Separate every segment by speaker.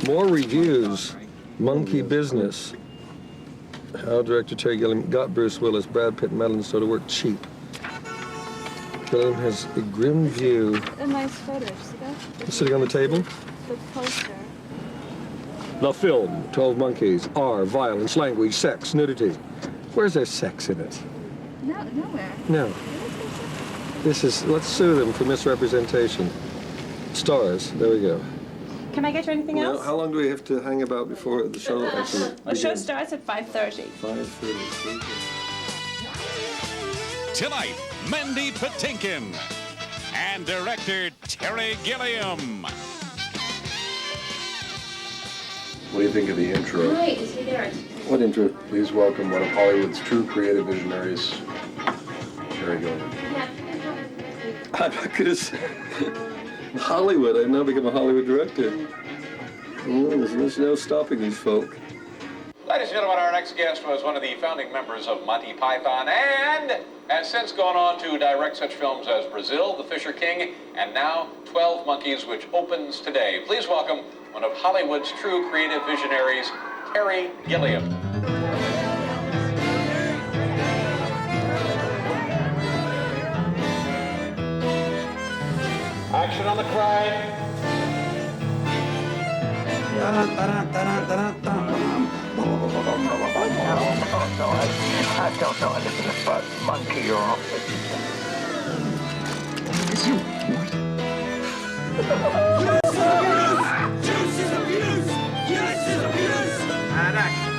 Speaker 1: More reviews. Monkey Business. How director Terry Gilliam got Bruce Willis, Brad Pitt, and Madeline Stowe to work cheap. Gilliam has a grim view.
Speaker 2: A nice photo, see that?
Speaker 1: Sitting on the table.
Speaker 2: The poster.
Speaker 1: The film, 12 Monkeys, are violence, language, sex, nudity. Where's there sex in it?
Speaker 2: No, nowhere.
Speaker 1: No. This is, let's sue them for misrepresentation. Stars, there we go.
Speaker 3: Can I get you anything else?
Speaker 1: How long do we have to hang about before the show actually begins?
Speaker 3: The show starts at 5:30.
Speaker 1: 5:30.
Speaker 4: Tonight, Mandy Patinkin and director Terry Gilliam.
Speaker 1: What do you think of the intro?
Speaker 2: Hi, is he there?
Speaker 1: What intro? Please welcome one of Hollywood's true creative visionaries, Terry Gilliam. I'm not gonna say Hollywood. I've now become a Hollywood director. There's no stopping these folk.
Speaker 5: Ladies and gentlemen, our next guest was one of the founding members of Monty Python and has since gone on to direct such films as Brazil, The Fisher King, and now 12 Monkeys, which opens today. Please welcome one of Hollywood's true creative visionaries, Terry Gilliam. Action on the crane.
Speaker 6: I don't know anything about monkey or...
Speaker 7: Juice is abuse! Juice is abuse! And action.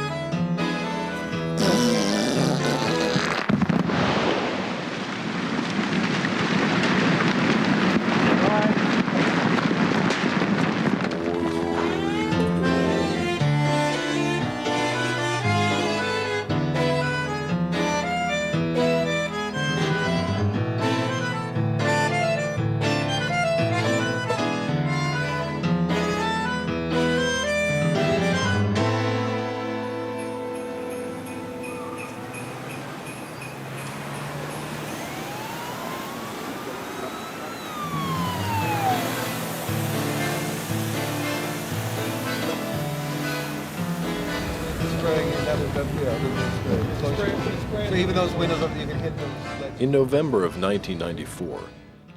Speaker 8: So even those windows, you can hit those.
Speaker 9: In November of 1994,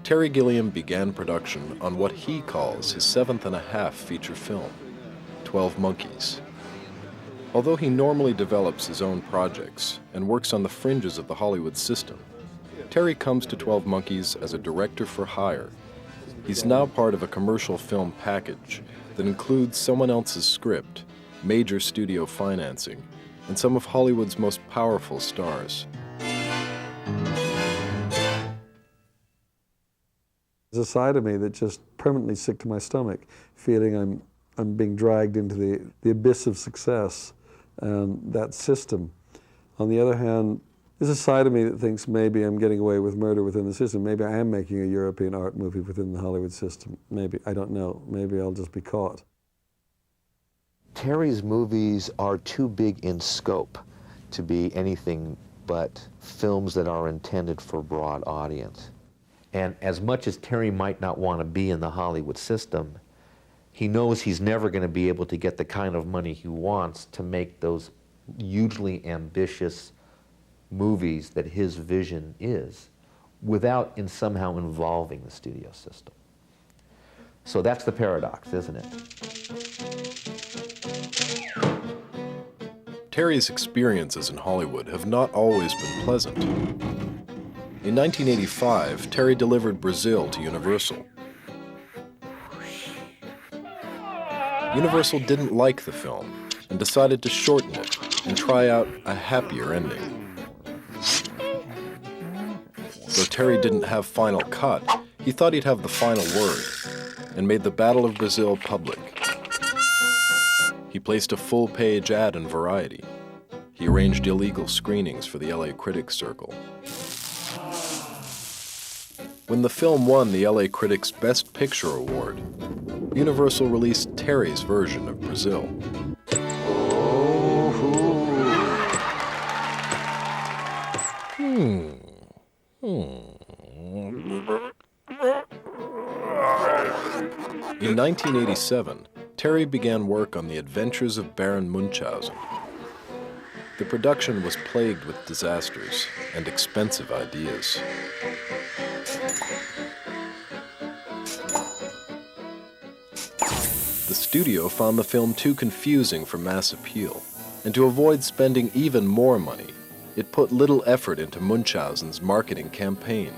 Speaker 9: Terry Gilliam began production on what he calls his 7.5 feature film, 12 Monkeys. Although he normally develops his own projects and works on the fringes of the Hollywood system, Terry comes to 12 Monkeys as a director for hire. He's now part of a commercial film package that includes someone else's script, major studio financing, and some of Hollywood's most powerful stars.
Speaker 1: There's a side of me that's just permanently sick to my stomach, feeling I'm being dragged into the abyss of success and that system. On the other hand, there's a side of me that thinks maybe I'm getting away with murder within the system. Maybe I am making a European art movie within the Hollywood system. Maybe, I don't know. Maybe I'll just be caught.
Speaker 10: Terry's movies are too big in scope to be anything but films that are intended for a broad audience. And as much as Terry might not want to be in the Hollywood system, he knows he's never going to be able to get the kind of money he wants to make those hugely ambitious movies that his vision is without somehow involving the studio system. So that's the paradox, isn't it?
Speaker 9: Terry's experiences in Hollywood have not always been pleasant. In 1985, Terry delivered Brazil to Universal. Universal didn't like the film and decided to shorten it and try out a happier ending. Though Terry didn't have final cut, he thought he'd have the final word and made the Battle of Brazil public. He placed a full-page ad in Variety. He arranged illegal screenings for the LA Critics Circle. When the film won the LA Critics Best Picture Award, Universal released Terry's version of Brazil. In 1987, Terry began work on The Adventures of Baron Munchausen. The production was plagued with disasters and expensive ideas. The studio found the film too confusing for mass appeal, and to avoid spending even more money, it put little effort into Munchausen's marketing campaign.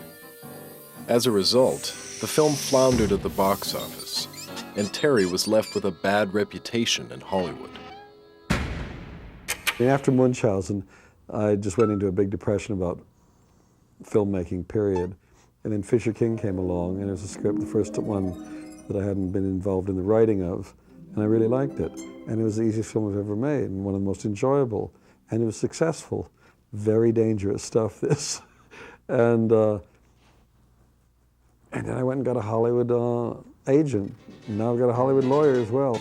Speaker 9: As a result, the film floundered at the box office, and Terry was left with a bad reputation in Hollywood.
Speaker 1: After Munchausen, I just went into a big depression about filmmaking, period. And then Fisher King came along, and it was a script, the first one that I hadn't been involved in the writing of, and I really liked it. And it was the easiest film I've ever made, and one of the most enjoyable. And it was successful. Very dangerous stuff, this. And then I went and got a Hollywood agent. And now I've got a Hollywood lawyer as well.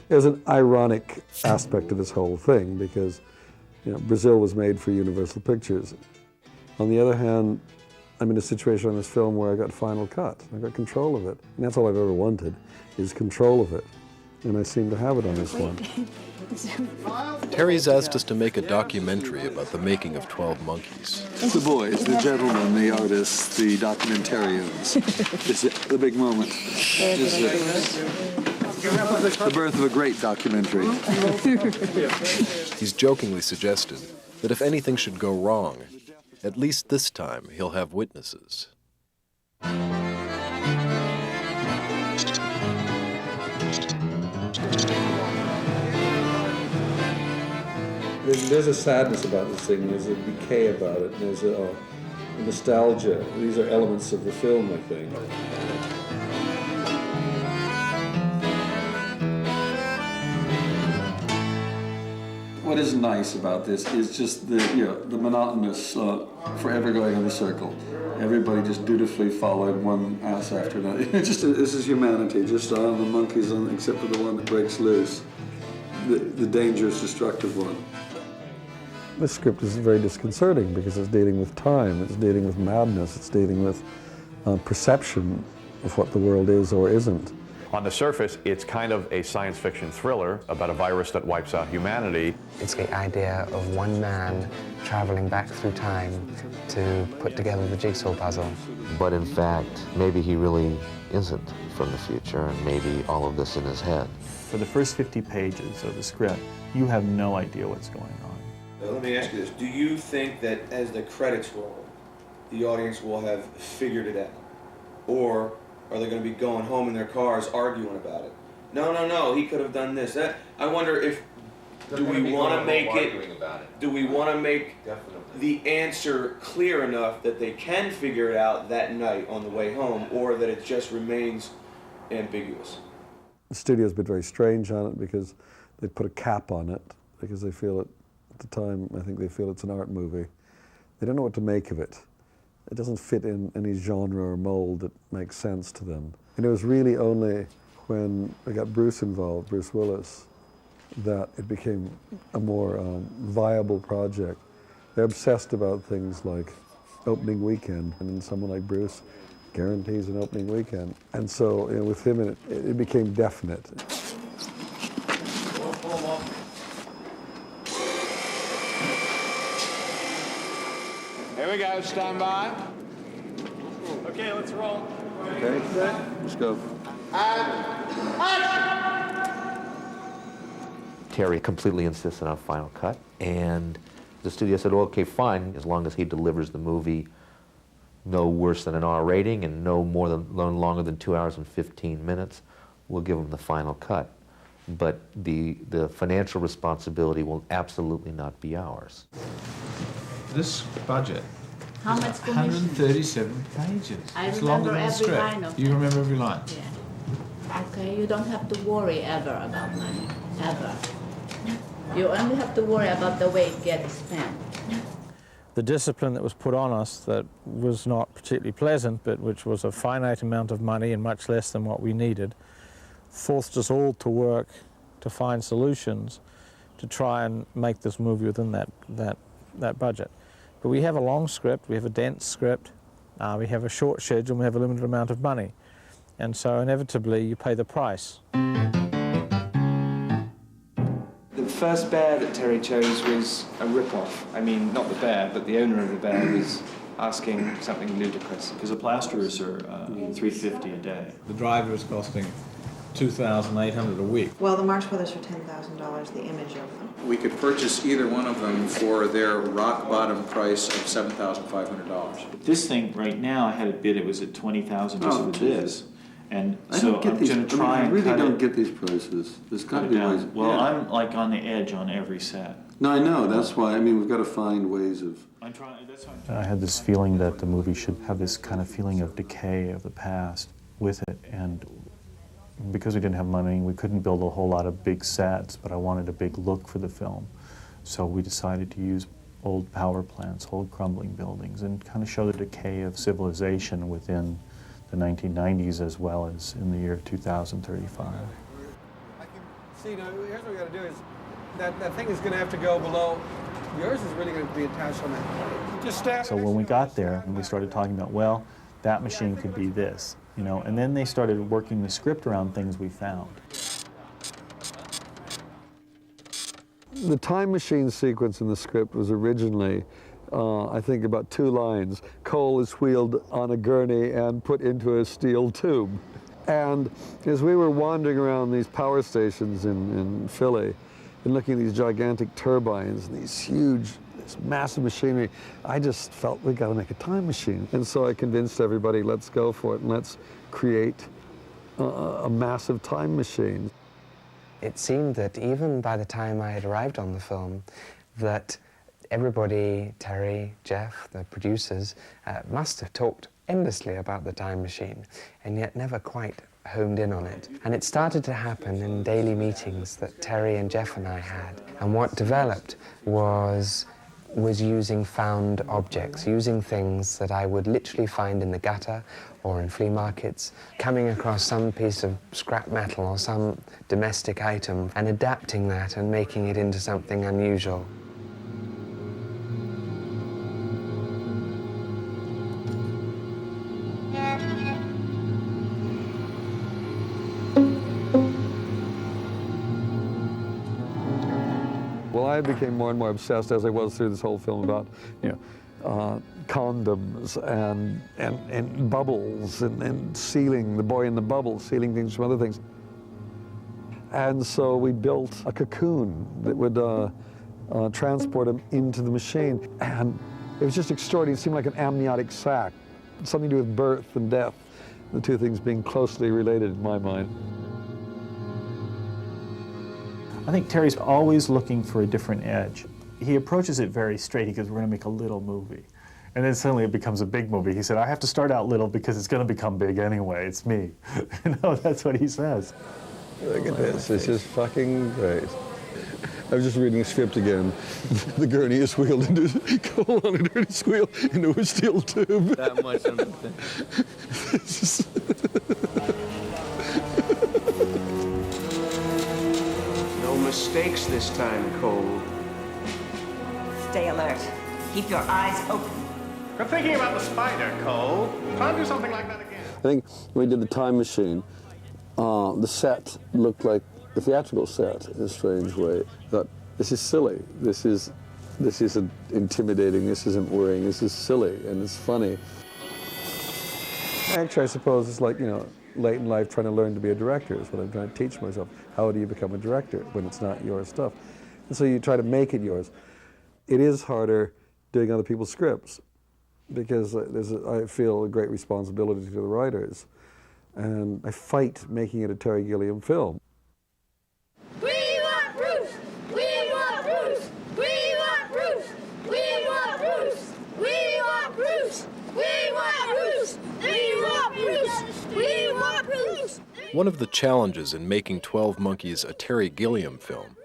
Speaker 1: There's an ironic aspect to this whole thing because, you know, Brazil was made for Universal Pictures. On the other hand, I'm in a situation on this film where I got final cut. I got control of it. And that's all I've ever wanted, is control of it. And I seem to have it on this one.
Speaker 9: Terry's asked us to make a documentary about the making of 12 Monkeys.
Speaker 1: The boys, the gentlemen, the artists, the documentarians. It's the big moment. It's the birth of a great documentary.
Speaker 9: He's jokingly suggested that if anything should go wrong, at least this time he'll have witnesses.
Speaker 1: There's a sadness about this thing, there's a decay about it, there's a nostalgia. These are elements of the film, I think. What is nice about this is just the monotonous, forever going in a circle. Everybody just dutifully following one ass after another. This is humanity, just the monkeys, except for the one that breaks loose. The dangerous, destructive one. This script is very disconcerting because it's dealing with time, it's dealing with madness, it's dealing with perception of what the world is or isn't.
Speaker 8: On the surface, it's kind of a science fiction thriller about a virus that wipes out humanity.
Speaker 11: It's the idea of one man traveling back through time to put together the jigsaw puzzle.
Speaker 10: But in fact, maybe he really isn't from the future, and maybe all of this in his head.
Speaker 12: For the first 50 pages of the script, you have no idea what's going on.
Speaker 13: Let me ask you this. Do you think that as the credits roll, the audience will have figured it out? Or are they going to be going home in their cars arguing about it? No, he could have done this. I wonder if, do we want to make the answer clear enough that they can figure it out that night on the way home, or that it just remains ambiguous?
Speaker 1: The studio's been very strange on it because they put a cap on it because they feel it, at the time, I think they feel it's an art movie. They don't know what to make of it. It doesn't fit in any genre or mold that makes sense to them. And it was really only when I got Bruce involved, Bruce Willis, that it became a more viable project. They're obsessed about things like opening weekend, and someone like Bruce guarantees an opening weekend. And so with him, it became definite.
Speaker 7: Here we go, stand by. Okay, let's roll.
Speaker 1: Okay, let's go.
Speaker 10: Terry completely insisted on a final cut, and the studio said, well, okay, fine, as long as he delivers the movie no worse than an R rating and no longer than 2 hours and 15 minutes, we'll give him the final cut. But the financial responsibility will absolutely not be ours.
Speaker 14: This budget,
Speaker 15: how much commission?
Speaker 14: 137 pages.
Speaker 15: I remember every line of it.
Speaker 14: You remember every line?
Speaker 15: Yeah. Okay, you don't have to worry ever about money, ever. You only have to worry about the way it gets spent.
Speaker 16: The discipline that was put on us that was not particularly pleasant, but which was a finite amount of money and much less than what we needed, forced us all to work to find solutions to try and make this movie within that budget. But we have a long script, we have a dense script, we have a short schedule, and we have a limited amount of money. and so inevitably you pay the price.
Speaker 17: The first bear that Terry chose was a rip-off. I mean, not the bear, but the owner of the bear was asking something ludicrous.
Speaker 12: Because the plasterers are $350 a day. The driver is costing $2,800 a week.
Speaker 18: Well, the Marx Brothers for $10,000, the image of them.
Speaker 19: We could purchase either one of them for their rock bottom price of $7,500.
Speaker 12: This thing right now, I had it bid, it was at $20,000 just for this. And so I'm going to try and
Speaker 1: I really
Speaker 12: cut
Speaker 1: don't
Speaker 12: it,
Speaker 1: get these prices. There's got to
Speaker 12: cut it
Speaker 1: be
Speaker 12: down.
Speaker 1: ways.
Speaker 12: Well,
Speaker 1: yeah.
Speaker 12: I'm like on the edge on every set.
Speaker 1: No, I know. That's why. I mean, we've got to find ways of.
Speaker 12: I had this feeling that the movie should have this kind of feeling of decay of the past with it, and because we didn't have money, we couldn't build a whole lot of big sets, but I wanted a big look for the film. So we decided to use old power plants, old crumbling buildings, and kind of show the decay of civilization within the 1990s as well as in the year 2035.
Speaker 20: I can see, now, here's what we got to do is, that thing is going to have to go below. Yours is really going to be attached on that. Just stand.
Speaker 12: So when we got there and we started talking about, well, that machine could be this, you know, and then they started working the script around things we found.
Speaker 1: The time machine sequence in the script was originally, I think, about 2 lines. Coal is wheeled on a gurney and put into a steel tube. And as we were wandering around these power stations in Philly and looking at these gigantic turbines and these huge, this massive machinery, I just felt we got to make a time machine. And so I convinced everybody, let's go for it and let's create a massive time machine.
Speaker 11: It seemed that even by the time I had arrived on the film, that everybody, Terry, Jeff, the producers, must have talked endlessly about the time machine, and yet never quite homed in on it. And it started to happen in daily meetings that Terry and Jeff and I had. And what developed was using found objects, using things that I would literally find in the gutter or in flea markets, coming across some piece of scrap metal or some domestic item and adapting that and making it into something unusual.
Speaker 1: Well, I became more and more obsessed as I was through this whole film about, condoms and bubbles and sealing, the boy in the bubble, sealing things from other things. And so we built a cocoon that would transport him into the machine. And it was just extraordinary. It seemed like an amniotic sac, something to do with birth and death, the two things being closely related in my mind.
Speaker 12: I think Terry's always looking for a different edge. He approaches it very straight. He goes, we're going to make a little movie. And then suddenly it becomes a big movie. He said, I have to start out little because it's going to become big anyway. It's me. That's what he says.
Speaker 1: Look at this. This is fucking great. I was just reading a script again. The gurney is wheeled into coal on a gurney wheel into a steel tube.
Speaker 13: That much of the
Speaker 17: No mistakes this time, Cole.
Speaker 21: Stay alert. Keep your eyes open.
Speaker 7: Good thinking about the spider, Cole. Try to do something like that again.
Speaker 1: I think when we did the time machine, the set looked like the theatrical set in a strange way. But this is silly. This isn't intimidating. This isn't worrying. This is silly and it's funny. Actually, I suppose it's like, late in life trying to learn to be a director is what I'm trying to teach myself. How do you become a director when it's not your stuff? And so you try to make it yours. It is harder doing other people's scripts because I feel a great responsibility to the writers. And I fight making it a Terry Gilliam film.
Speaker 22: We want Bruce! We want Bruce! We want Bruce! We want Bruce! We want Bruce! We want Bruce! We want Bruce! We want Bruce!
Speaker 9: One of the challenges in making 12 Monkeys a Terry Gilliam film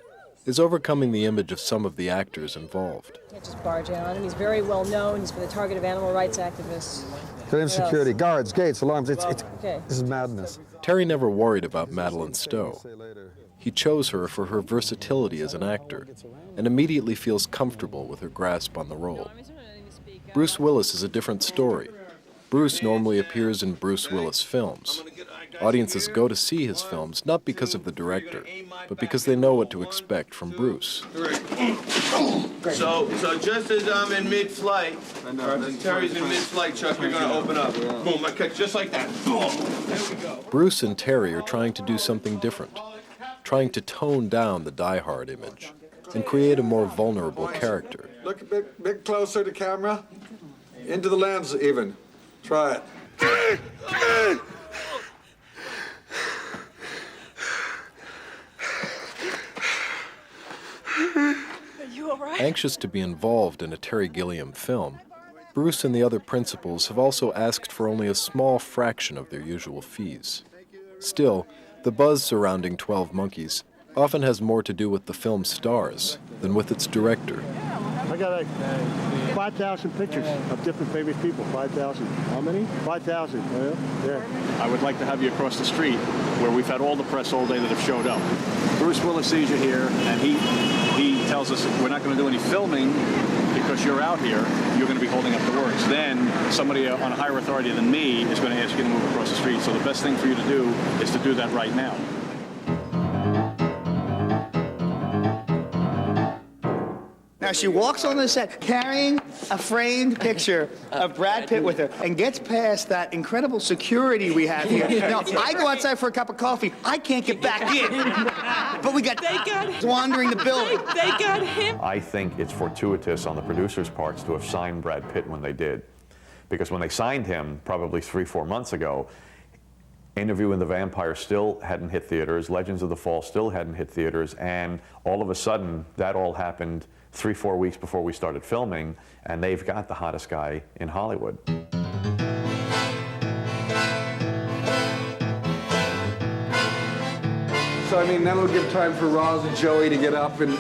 Speaker 9: is overcoming the image of some of the actors involved.
Speaker 23: Can't just barge in on him. He's very well known. He's been the target of animal rights activists.
Speaker 1: Security, guards, gates, alarms,
Speaker 23: Okay.
Speaker 1: This is madness.
Speaker 9: Terry never worried about Madeline Stowe. He chose her for her versatility as an actor and immediately feels comfortable with her grasp on the role. Bruce Willis is a different story. Bruce normally appears in Bruce Willis films. Audiences go to see his films not because of the director, but because they know what to expect from Bruce.
Speaker 13: So just as I'm in mid-flight, or as Terry's in mid-flight, Chuck, you're going to open up. Boom, I cut just like that. Boom. There we go.
Speaker 9: Bruce and Terry are trying to do something different, trying to tone down the die-hard image and create a more vulnerable character.
Speaker 20: Look a bit closer to camera. Into the lens, even. Try it.
Speaker 9: Are you all right? Anxious to be involved in a Terry Gilliam film, Bruce and the other principals have also asked for only a small fraction of their usual fees. Still, the buzz surrounding 12 Monkeys often has more to do with the film's stars than with its director.
Speaker 2: I got 5,000 pictures of different famous people. 5,000. How many? 5,000. Yeah.
Speaker 3: I would like to have you across the street where we've had all the press all day that have showed up. Bruce Willis sees you here, and he tells us we're not going to do any filming because you're out here. You're going to be holding up the works. Then somebody on a higher authority than me is going to ask you to move across the street. So the best thing for you to do is to do that right now.
Speaker 4: Now she walks on the set carrying a framed picture of Brad Pitt with her and gets past that incredible security we have here. Now, I go outside for a cup of coffee. I can't get back in. But we got wandering the building.
Speaker 8: They got him. I think it's fortuitous on the producers' parts to have signed Brad Pitt when they did. Because when they signed him, probably 3-4 months ago, Interview with the Vampire still hadn't hit theaters, Legends of the Fall still hadn't hit theaters, and all of a sudden, that all happened 3-4 weeks before we started filming, and they've got the hottest guy in Hollywood.
Speaker 20: So, I mean, that'll give time for Roz and Joey to get up and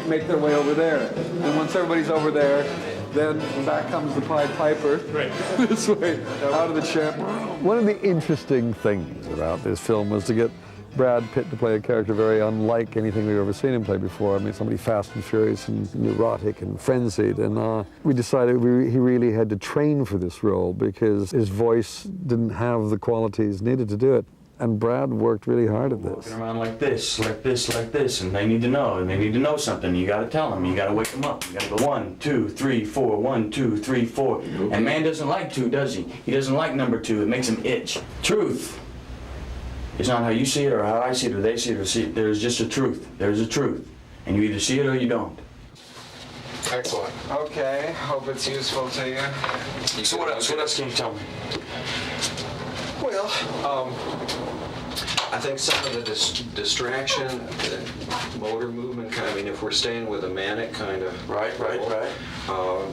Speaker 20: make their way over there. And once everybody's over there, then back comes the Pied Piper. Right. This way, out of the chamber.
Speaker 1: One of the interesting things about this film was to get Brad Pitt to play a character very unlike anything we've ever seen him play before. I mean, somebody fast and furious and neurotic and frenzied. And we decided he really had to train for this role because his voice didn't have the qualities needed to do it. And Brad worked really hard at this.
Speaker 24: Walking around like this, like this, like this, and they need to know, and they need to know something. You got to tell them, you got to wake them up. You got to go 1, 2, 3, 4, 1, 2, 3, 4. And man doesn't like 2, does he? He doesn't like number 2. It makes him itch. Truth. It's not how you see it or how I see it or they see it or see it. There's just a truth. There's a truth. And you either see it or you don't.
Speaker 13: Excellent. Okay, hope it's useful to you.
Speaker 24: So what else can you tell me?
Speaker 25: Well, I think some of the distraction, the motor movement kind of, I mean, if we're staying with a manic kind of...
Speaker 24: Right.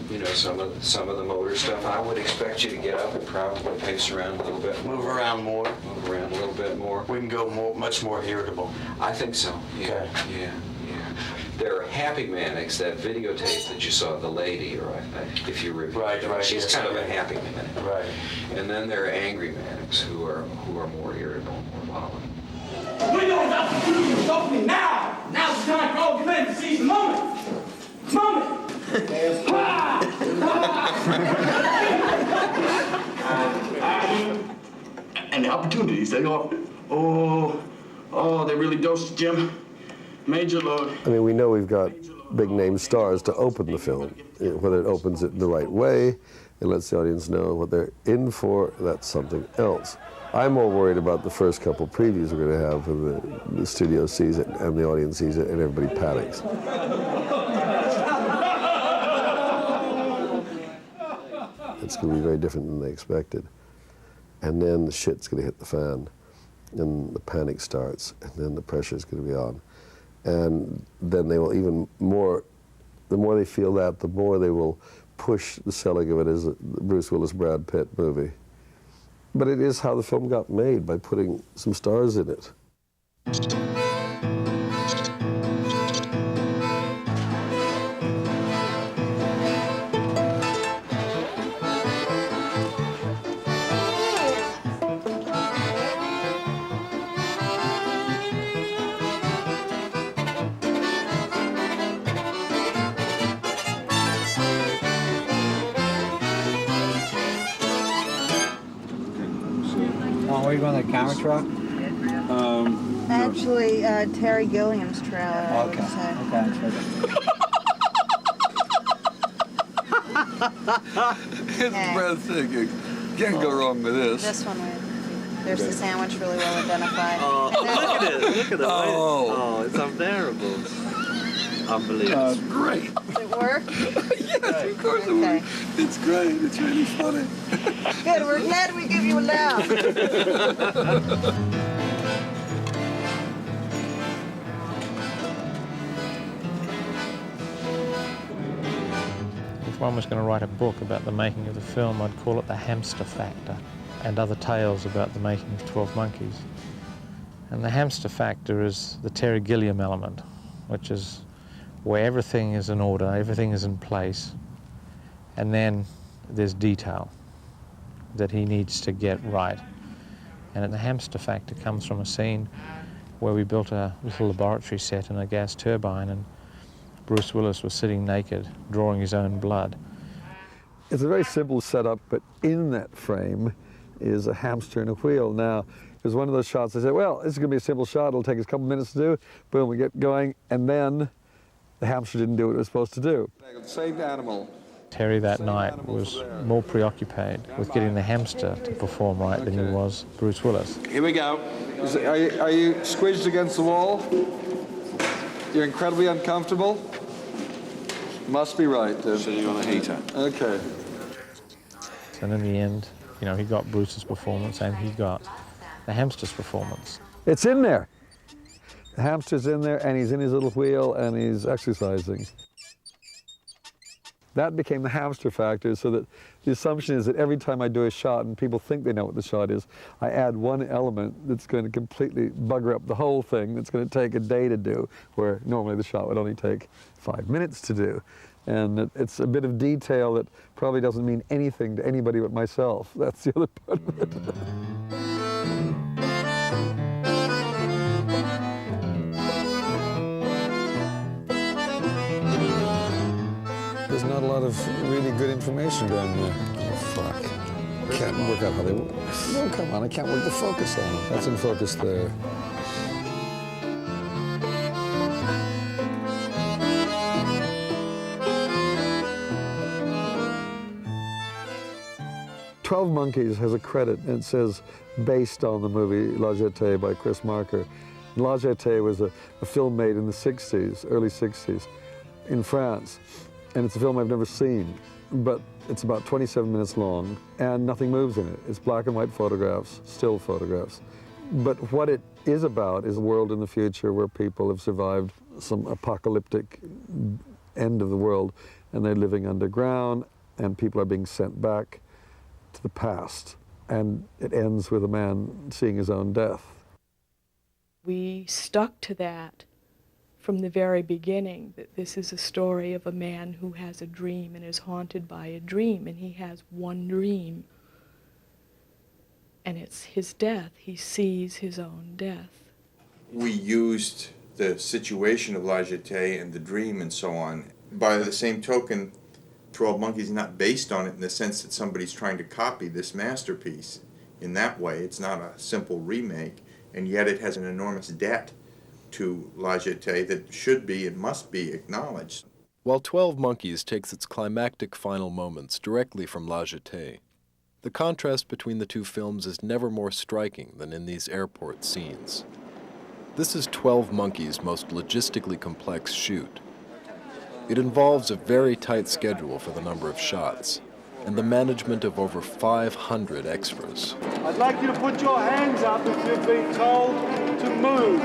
Speaker 25: You know, some of the motor stuff, I would expect you to get up and probably pace around a little bit more.
Speaker 24: Move around more.
Speaker 25: Move around a little bit more.
Speaker 24: We can go much more irritable.
Speaker 25: I think so, yeah.
Speaker 24: Okay.
Speaker 25: Yeah. There are happy manics, that videotape that you saw of the lady, or if you review.
Speaker 24: Right.
Speaker 25: She's
Speaker 24: yes,
Speaker 25: kind of a happy manic.
Speaker 24: Right.
Speaker 25: And then there are angry manics who are more irritable, more volatile.
Speaker 26: The window is opportunity is opening now! Now's the time for all men to seize the moment! And the opportunities, they offer. Oh, they really dosed Jim. Major load.
Speaker 1: I mean, we know we've got big name stars to open the film. Whether it opens it the right way, it lets the audience know what they're in for, that's something else. I'm more worried about the first couple previews we're going to have when the studio sees it and the audience sees it and everybody panics. It's going to be very different than they expected. And then the shit's going to hit the fan, and the panic starts, and then the pressure's going to be on. And then they will even more, the more they feel that, the more they will push the selling of it as a Bruce Willis, Brad Pitt movie. But it is how the film got made, by putting some stars in it.
Speaker 5: where are you going, the camera truck?
Speaker 18: Actually, Terry Gilliam's trailer, I would say.
Speaker 20: It's breathtaking. Can't go wrong with this.
Speaker 18: This one, there's the sandwich really well identified.
Speaker 6: Look at it. Look at it.
Speaker 20: Oh.
Speaker 6: It's unbearable. Unbelievable.
Speaker 20: Great.
Speaker 18: Does it work?
Speaker 20: Yes, of course it works. It's great. It's really funny.
Speaker 18: Good, we're glad we give you a laugh.
Speaker 10: If one was going to write a book about the making of the film, I'd call it The Hamster Factor, and other tales about the making of 12 Monkeys. And the hamster factor is the Terry Gilliam element, which is where everything is in order, everything is in place, and then there's detail that he needs to get right. And the hamster factor comes from a scene where we built a little laboratory set in a gas turbine, and Bruce Willis was sitting naked, drawing his own blood.
Speaker 1: It's a very simple setup, but in that frame is a hamster and a wheel. Now, it was one of those shots I said, well, this is going to be a simple shot, it'll take us a couple minutes to do. Boom, we get going, and then the hamster didn't do what it was supposed to do.
Speaker 20: Same animal.
Speaker 10: Terry that night was more preoccupied with getting the hamster to perform right than he was Bruce Willis.
Speaker 20: Here we go. Are you squished against the wall? You're incredibly uncomfortable? Must be right, then.
Speaker 6: Sitting on a heater.
Speaker 20: Okay.
Speaker 10: And in the end, you know, he got Bruce's performance and he got the hamster's performance.
Speaker 1: It's in there. The hamster's in there, and he's in his little wheel, and he's exercising. That became the hamster factor, so that the assumption is that every time I do a shot and people think they know what the shot is, I add one element that's going to completely bugger up the whole thing, that's going to take a day to do, where normally the shot would only take 5 minutes to do. And it's a bit of detail that probably doesn't mean anything to anybody but myself. That's the other part of it. There's not a lot of really good information down there. Oh, fuck. Can't work out how they work. No, come on, I can't work the focus on it. That's in focus there. "12 Monkeys" has a credit, and it says, based on the movie La Jetée by Chris Marker. La Jetée was a film made in the 60s, early 60s, in France. And it's a film I've never seen, but it's about 27 minutes long, and nothing moves in it. It's black and white photographs, still photographs. But what it is about is a world in the future where people have survived some apocalyptic end of the world, and they're living underground, and people are being sent back to the past. And it ends with a man seeing his own death.
Speaker 14: We stuck to that from the very beginning, that this is a story of a man who has a dream and is haunted by a dream, and he has one dream, and it's his death. He sees his own death.
Speaker 15: We used the situation of La Jetée and the dream and so on. By the same token, 12 Monkeys is not based on it in the sense that somebody's trying to copy this masterpiece. In that way, it's not a simple remake, and yet it has an enormous debt to La Jetée that should be and must be acknowledged.
Speaker 9: While 12 Monkeys takes its climactic final moments directly from La Jetée, the contrast between the two films is never more striking than in these airport scenes. This is 12 Monkeys' most logistically complex shoot. It involves a very tight schedule for the number of shots, and the management of over 500 extras.
Speaker 2: I'd like you to put your hands up if you've been told to move.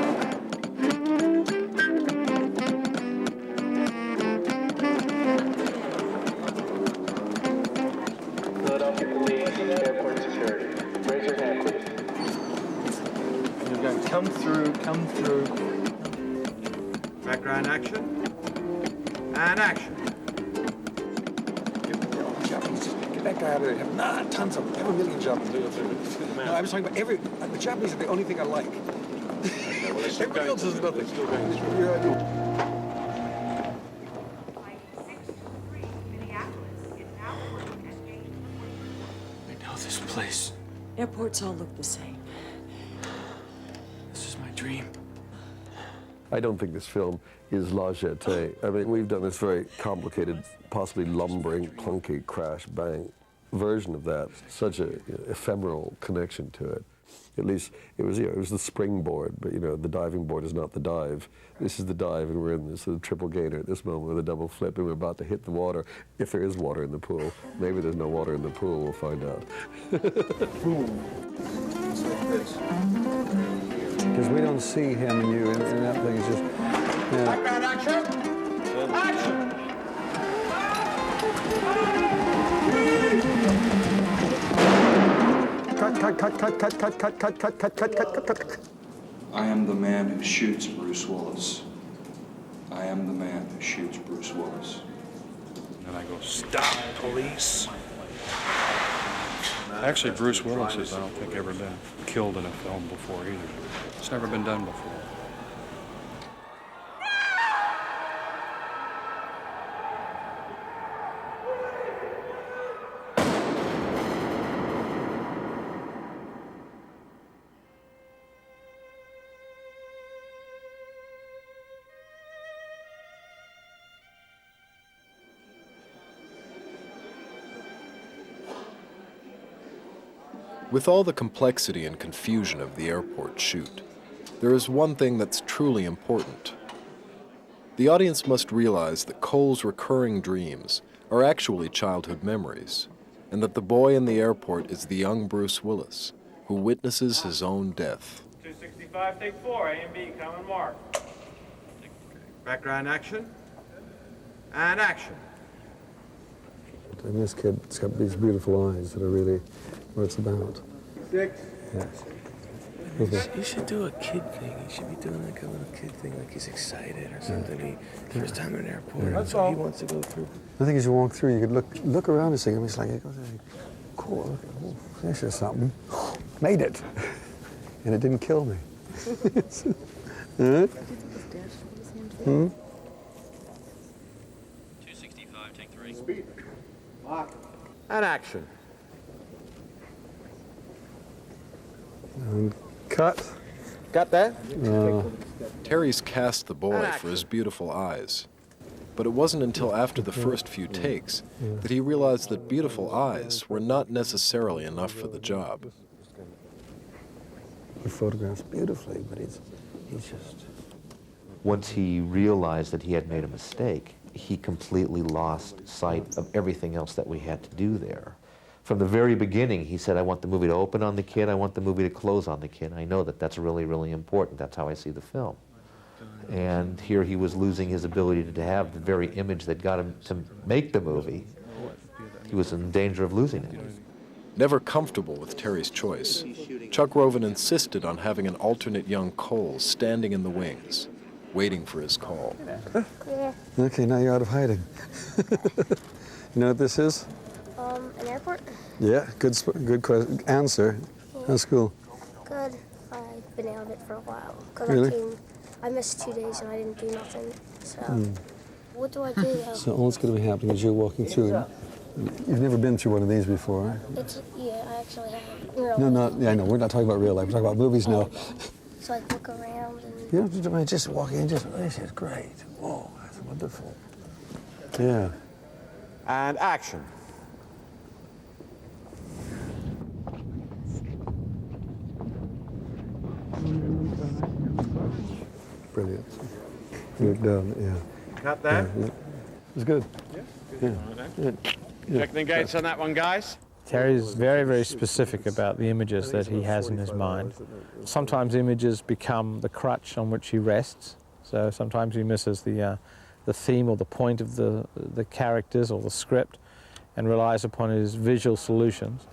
Speaker 7: Philadelphia Police, Airport Security. Raise your hand, please.
Speaker 2: And you're going to come through.
Speaker 15: Background action. And action.
Speaker 20: Get that guy out of there. Nah, tons of them. Have a million Japanese. No, I was talking about the Japanese are the only thing I like. Everybody else is nothing. Still going through.
Speaker 16: I know this place.
Speaker 5: Airports all look the same.
Speaker 6: This is my dream.
Speaker 1: I don't think this film is La Jetée. I mean, we've done this very complicated, possibly lumbering, clunky, crash, bang version of that. Such a ephemeral connection to it. At least it was, it was the springboard, but the diving board is not the dive. This is the dive, and we're in this triple gainer at this moment with a double flip, and we're about to hit the water, if there is water in the pool. Maybe there's no water in the pool, we'll find out. Because we don't see him and you, and that thing is just,
Speaker 7: Background action! Action!
Speaker 11: Cut. I am the man who shoots Bruce Willis. I am the man who shoots Bruce Willis.
Speaker 12: And I go, stop, police. Actually, Bruce Willis has, I don't think, ever been killed in a film before either. It's never been done before.
Speaker 9: With all the complexity and confusion of the airport shoot, there is one thing that's truly important. The audience must realize that Cole's recurring dreams are actually childhood memories, and that the boy in the airport is the young Bruce Willis, who witnesses his own death.
Speaker 7: 265, take 4, A and B, come and mark. Background action. And action.
Speaker 1: And this kid's got these beautiful eyes that are really what it's about.
Speaker 7: 6.
Speaker 1: Yes.
Speaker 6: You should do a kid thing. You should be doing like a little kid thing, like he's excited or something. First time in an airport,
Speaker 1: That's
Speaker 6: so
Speaker 1: all.
Speaker 6: he wants to go through.
Speaker 1: I think as you walk through, you could look around and see him. It's like, cool, oh, this is something. Made it. And it didn't kill me. Huh?
Speaker 7: 265, take 3. Speed. Lock. And action.
Speaker 1: And cut.
Speaker 7: Got that?
Speaker 9: Terry's cast the boy for his beautiful eyes. But it wasn't until after the first few takes that he realized that beautiful eyes were not necessarily enough for the job.
Speaker 1: He photographs beautifully, but he's just...
Speaker 16: Once he realized that he had made a mistake, he completely lost sight of everything else that we had to do there. From the very beginning, he said, I want the movie to open on the kid, I want the movie to close on the kid. I know that that's really, really important. That's how I see the film. And here he was losing his ability to have the very image that got him to make the movie. He was in danger of losing it.
Speaker 9: Never comfortable with Terry's choice, Chuck Roven insisted on having an alternate young Cole standing in the wings, waiting for his call.
Speaker 1: Okay, now you're out of hiding. You know what this is?
Speaker 17: An airport?
Speaker 1: Yeah, good answer.
Speaker 17: Yeah.
Speaker 1: How's school?
Speaker 17: Good. I've been out of it for a while. Cause
Speaker 1: Really?
Speaker 17: I missed 2 days and I didn't do nothing. So, what do I do though?
Speaker 1: So all that's going to be happening is you're walking through. You've never been through one of these before, right?
Speaker 17: Yeah, I actually have.
Speaker 1: Yeah, I know. We're not talking about real life. We're talking about movies now.
Speaker 17: So I look around and...
Speaker 1: You don't have to do just walk in, this is great. Whoa, that's wonderful. Yeah.
Speaker 7: And action.
Speaker 1: Brilliant. Look down, yeah.
Speaker 7: Got that?
Speaker 1: Yeah, it was good. Yeah.
Speaker 7: Checking the gates on that one, guys.
Speaker 10: Terry's very, very specific about the images that he has in his mind. Sometimes images become the crutch on which he rests, so sometimes he misses the theme or the point of the characters or the script and relies upon his visual solutions.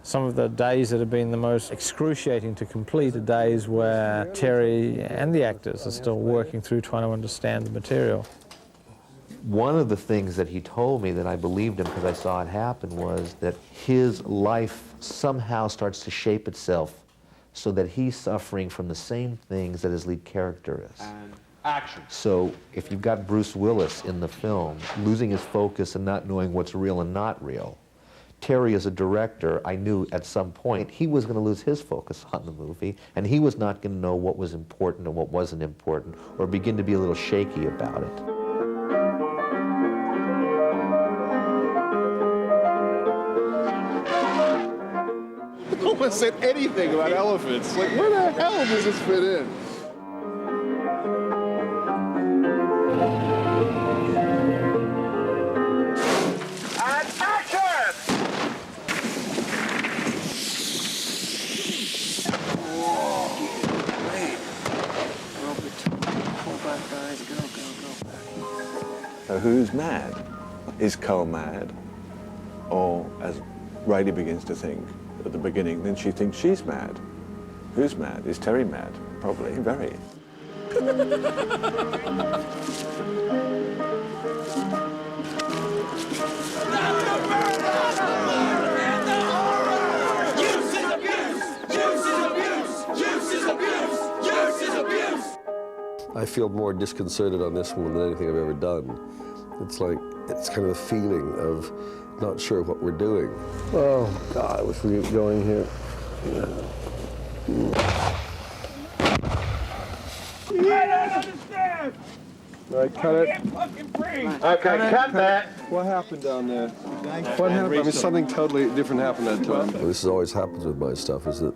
Speaker 10: Some of the days that have been the most excruciating to complete are days where Terry and the actors are still working through trying to understand the material.
Speaker 16: One of the things that he told me that I believed him because I saw it happen was that his life somehow starts to shape itself so that he's suffering from the same things that his lead character is.
Speaker 7: And action.
Speaker 16: So if you've got Bruce Willis in the film losing his focus and not knowing what's real and not real, Terry as a director, I knew at some point he was going to lose his focus on the movie, and he was not going to know what was important and what wasn't important, or begin to be a little shaky about it.
Speaker 3: No one said anything about elephants. Like, where the hell does this fit in?
Speaker 5: Who's mad? Is Cole mad? Or, as Riley begins to think at the beginning, then she thinks she's mad. Who's mad? Is Terry mad? Probably, very.
Speaker 1: I feel more disconcerted on this one than anything I've ever done. It's like, it's kind of a feeling of not sure what we're doing. Oh, God, I wish we were going here.
Speaker 3: I don't understand!
Speaker 2: All right, cut it.
Speaker 3: Okay, cut that.
Speaker 2: What happened down there? What happened? I mean, something totally different happened that time.
Speaker 1: This always happens with my stuff, is that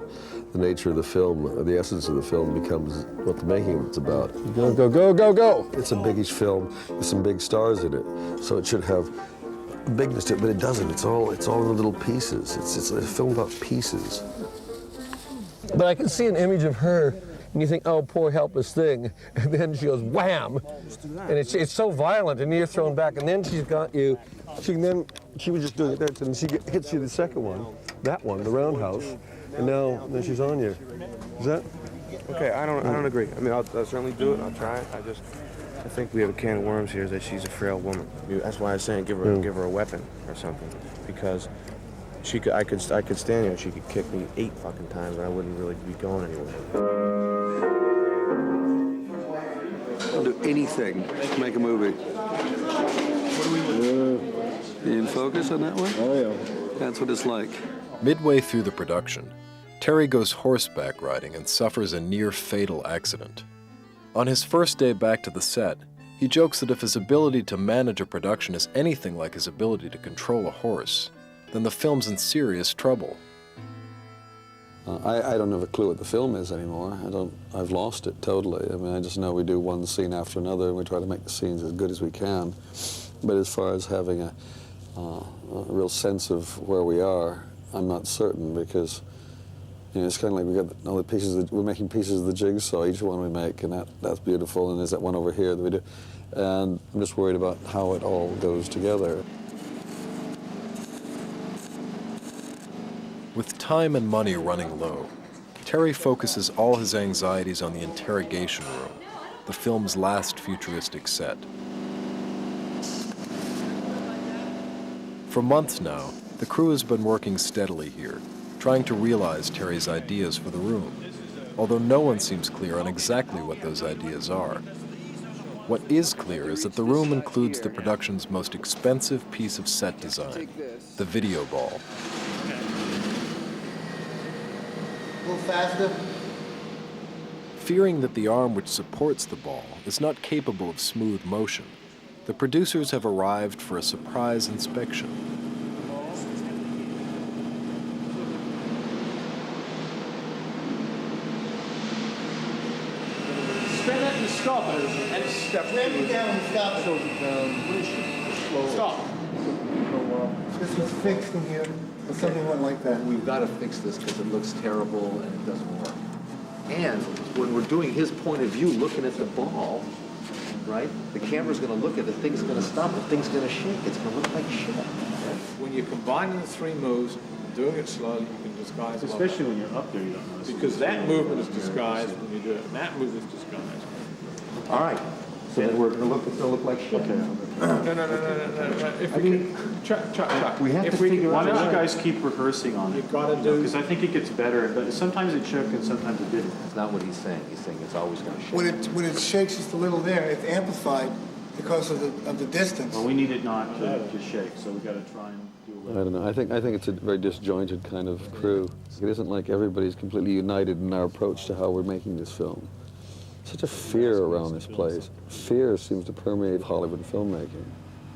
Speaker 1: the nature of the film, or the essence of the film, becomes what the making of it's about.
Speaker 2: Go, go, go, go, go!
Speaker 1: It's a biggish film with some big stars in it, so it should have bigness to it, but it doesn't. It's all in the little pieces. It's a film about pieces.
Speaker 19: But I can see an image of her, and you think, oh, poor helpless thing, and then she goes wham, and it's so violent, and you're thrown back, and then she's got you. She was just doing it, and she hits you the second one, that one, the roundhouse, and then she's on you. Is that?
Speaker 6: Okay, I don't agree. I mean, I'll certainly do it. I'll try it. I think we have a can of worms here, is that she's a frail woman. That's why I was saying give her a weapon or something, because I could stand here. She could kick me 8 fucking times, and I wouldn't really be going anywhere.
Speaker 1: I'll do anything to make a movie. You in focus on that one?
Speaker 2: Oh, yeah.
Speaker 1: That's what it's like.
Speaker 9: Midway through the production, Terry goes horseback riding and suffers a near-fatal accident. On his first day back to the set, he jokes that if his ability to manage a production is anything like his ability to control a horse, then the film's in serious trouble.
Speaker 1: I don't have a clue what the film is anymore. I've lost it totally. I mean, I just know we do one scene after another, and we try to make the scenes as good as we can. But as far as having a real sense of where we are, I'm not certain, because it's kind of like we got all the pieces. We're making pieces of the jigsaw. Each one we make, and that's beautiful. And there's that one over here that we do. And I'm just worried about how it all goes together.
Speaker 9: With time and money running low, Terry focuses all his anxieties on the interrogation room, the film's last futuristic set. For months now, the crew has been working steadily here, trying to realize Terry's ideas for the room, although no one seems clear on exactly what those ideas are. What is clear is that the room includes the production's most expensive piece of set design, the video ball.
Speaker 21: A little faster.
Speaker 9: Fearing that the arm which supports the ball is not capable of smooth motion, the producers have arrived for a surprise inspection.
Speaker 3: Spin it and stop it and step.
Speaker 21: Ram it down and stop it.
Speaker 3: Slow. Stop.
Speaker 21: This was fixed in here. Or something went like that.
Speaker 16: We've got to fix this because it looks terrible and it doesn't work. And when we're doing his point of view, looking at the ball, right? The camera's going to look at it, the thing's going to stop, the thing's going to shake. It's going to look like shit.
Speaker 22: When you're combining the 3 moves, doing it slowly, you can disguise a lot.
Speaker 23: Especially when you're up there, you don't know.
Speaker 22: Because that movement is disguised when you do it, and that movement is disguised.
Speaker 16: All right. So then it's going to look like shit.
Speaker 22: Okay. No. If we can, Chuck.
Speaker 16: We have to figure out.
Speaker 23: Why don't you guys keep rehearsing on it?
Speaker 22: You gotta do.
Speaker 23: Because I think it gets better, but sometimes it shook and sometimes it didn't.
Speaker 16: That's not what he's saying. He's saying it's always going to shake.
Speaker 21: When it shakes just a little there, it's amplified because of the distance.
Speaker 23: Well, we need it not to shake, so we got to try and do a
Speaker 1: I
Speaker 23: little.
Speaker 1: don't know. I think it's a very disjointed kind of crew. It isn't like everybody's completely united in our approach to how we're making this film. Such a fear around this place. Fear seems to permeate Hollywood filmmaking.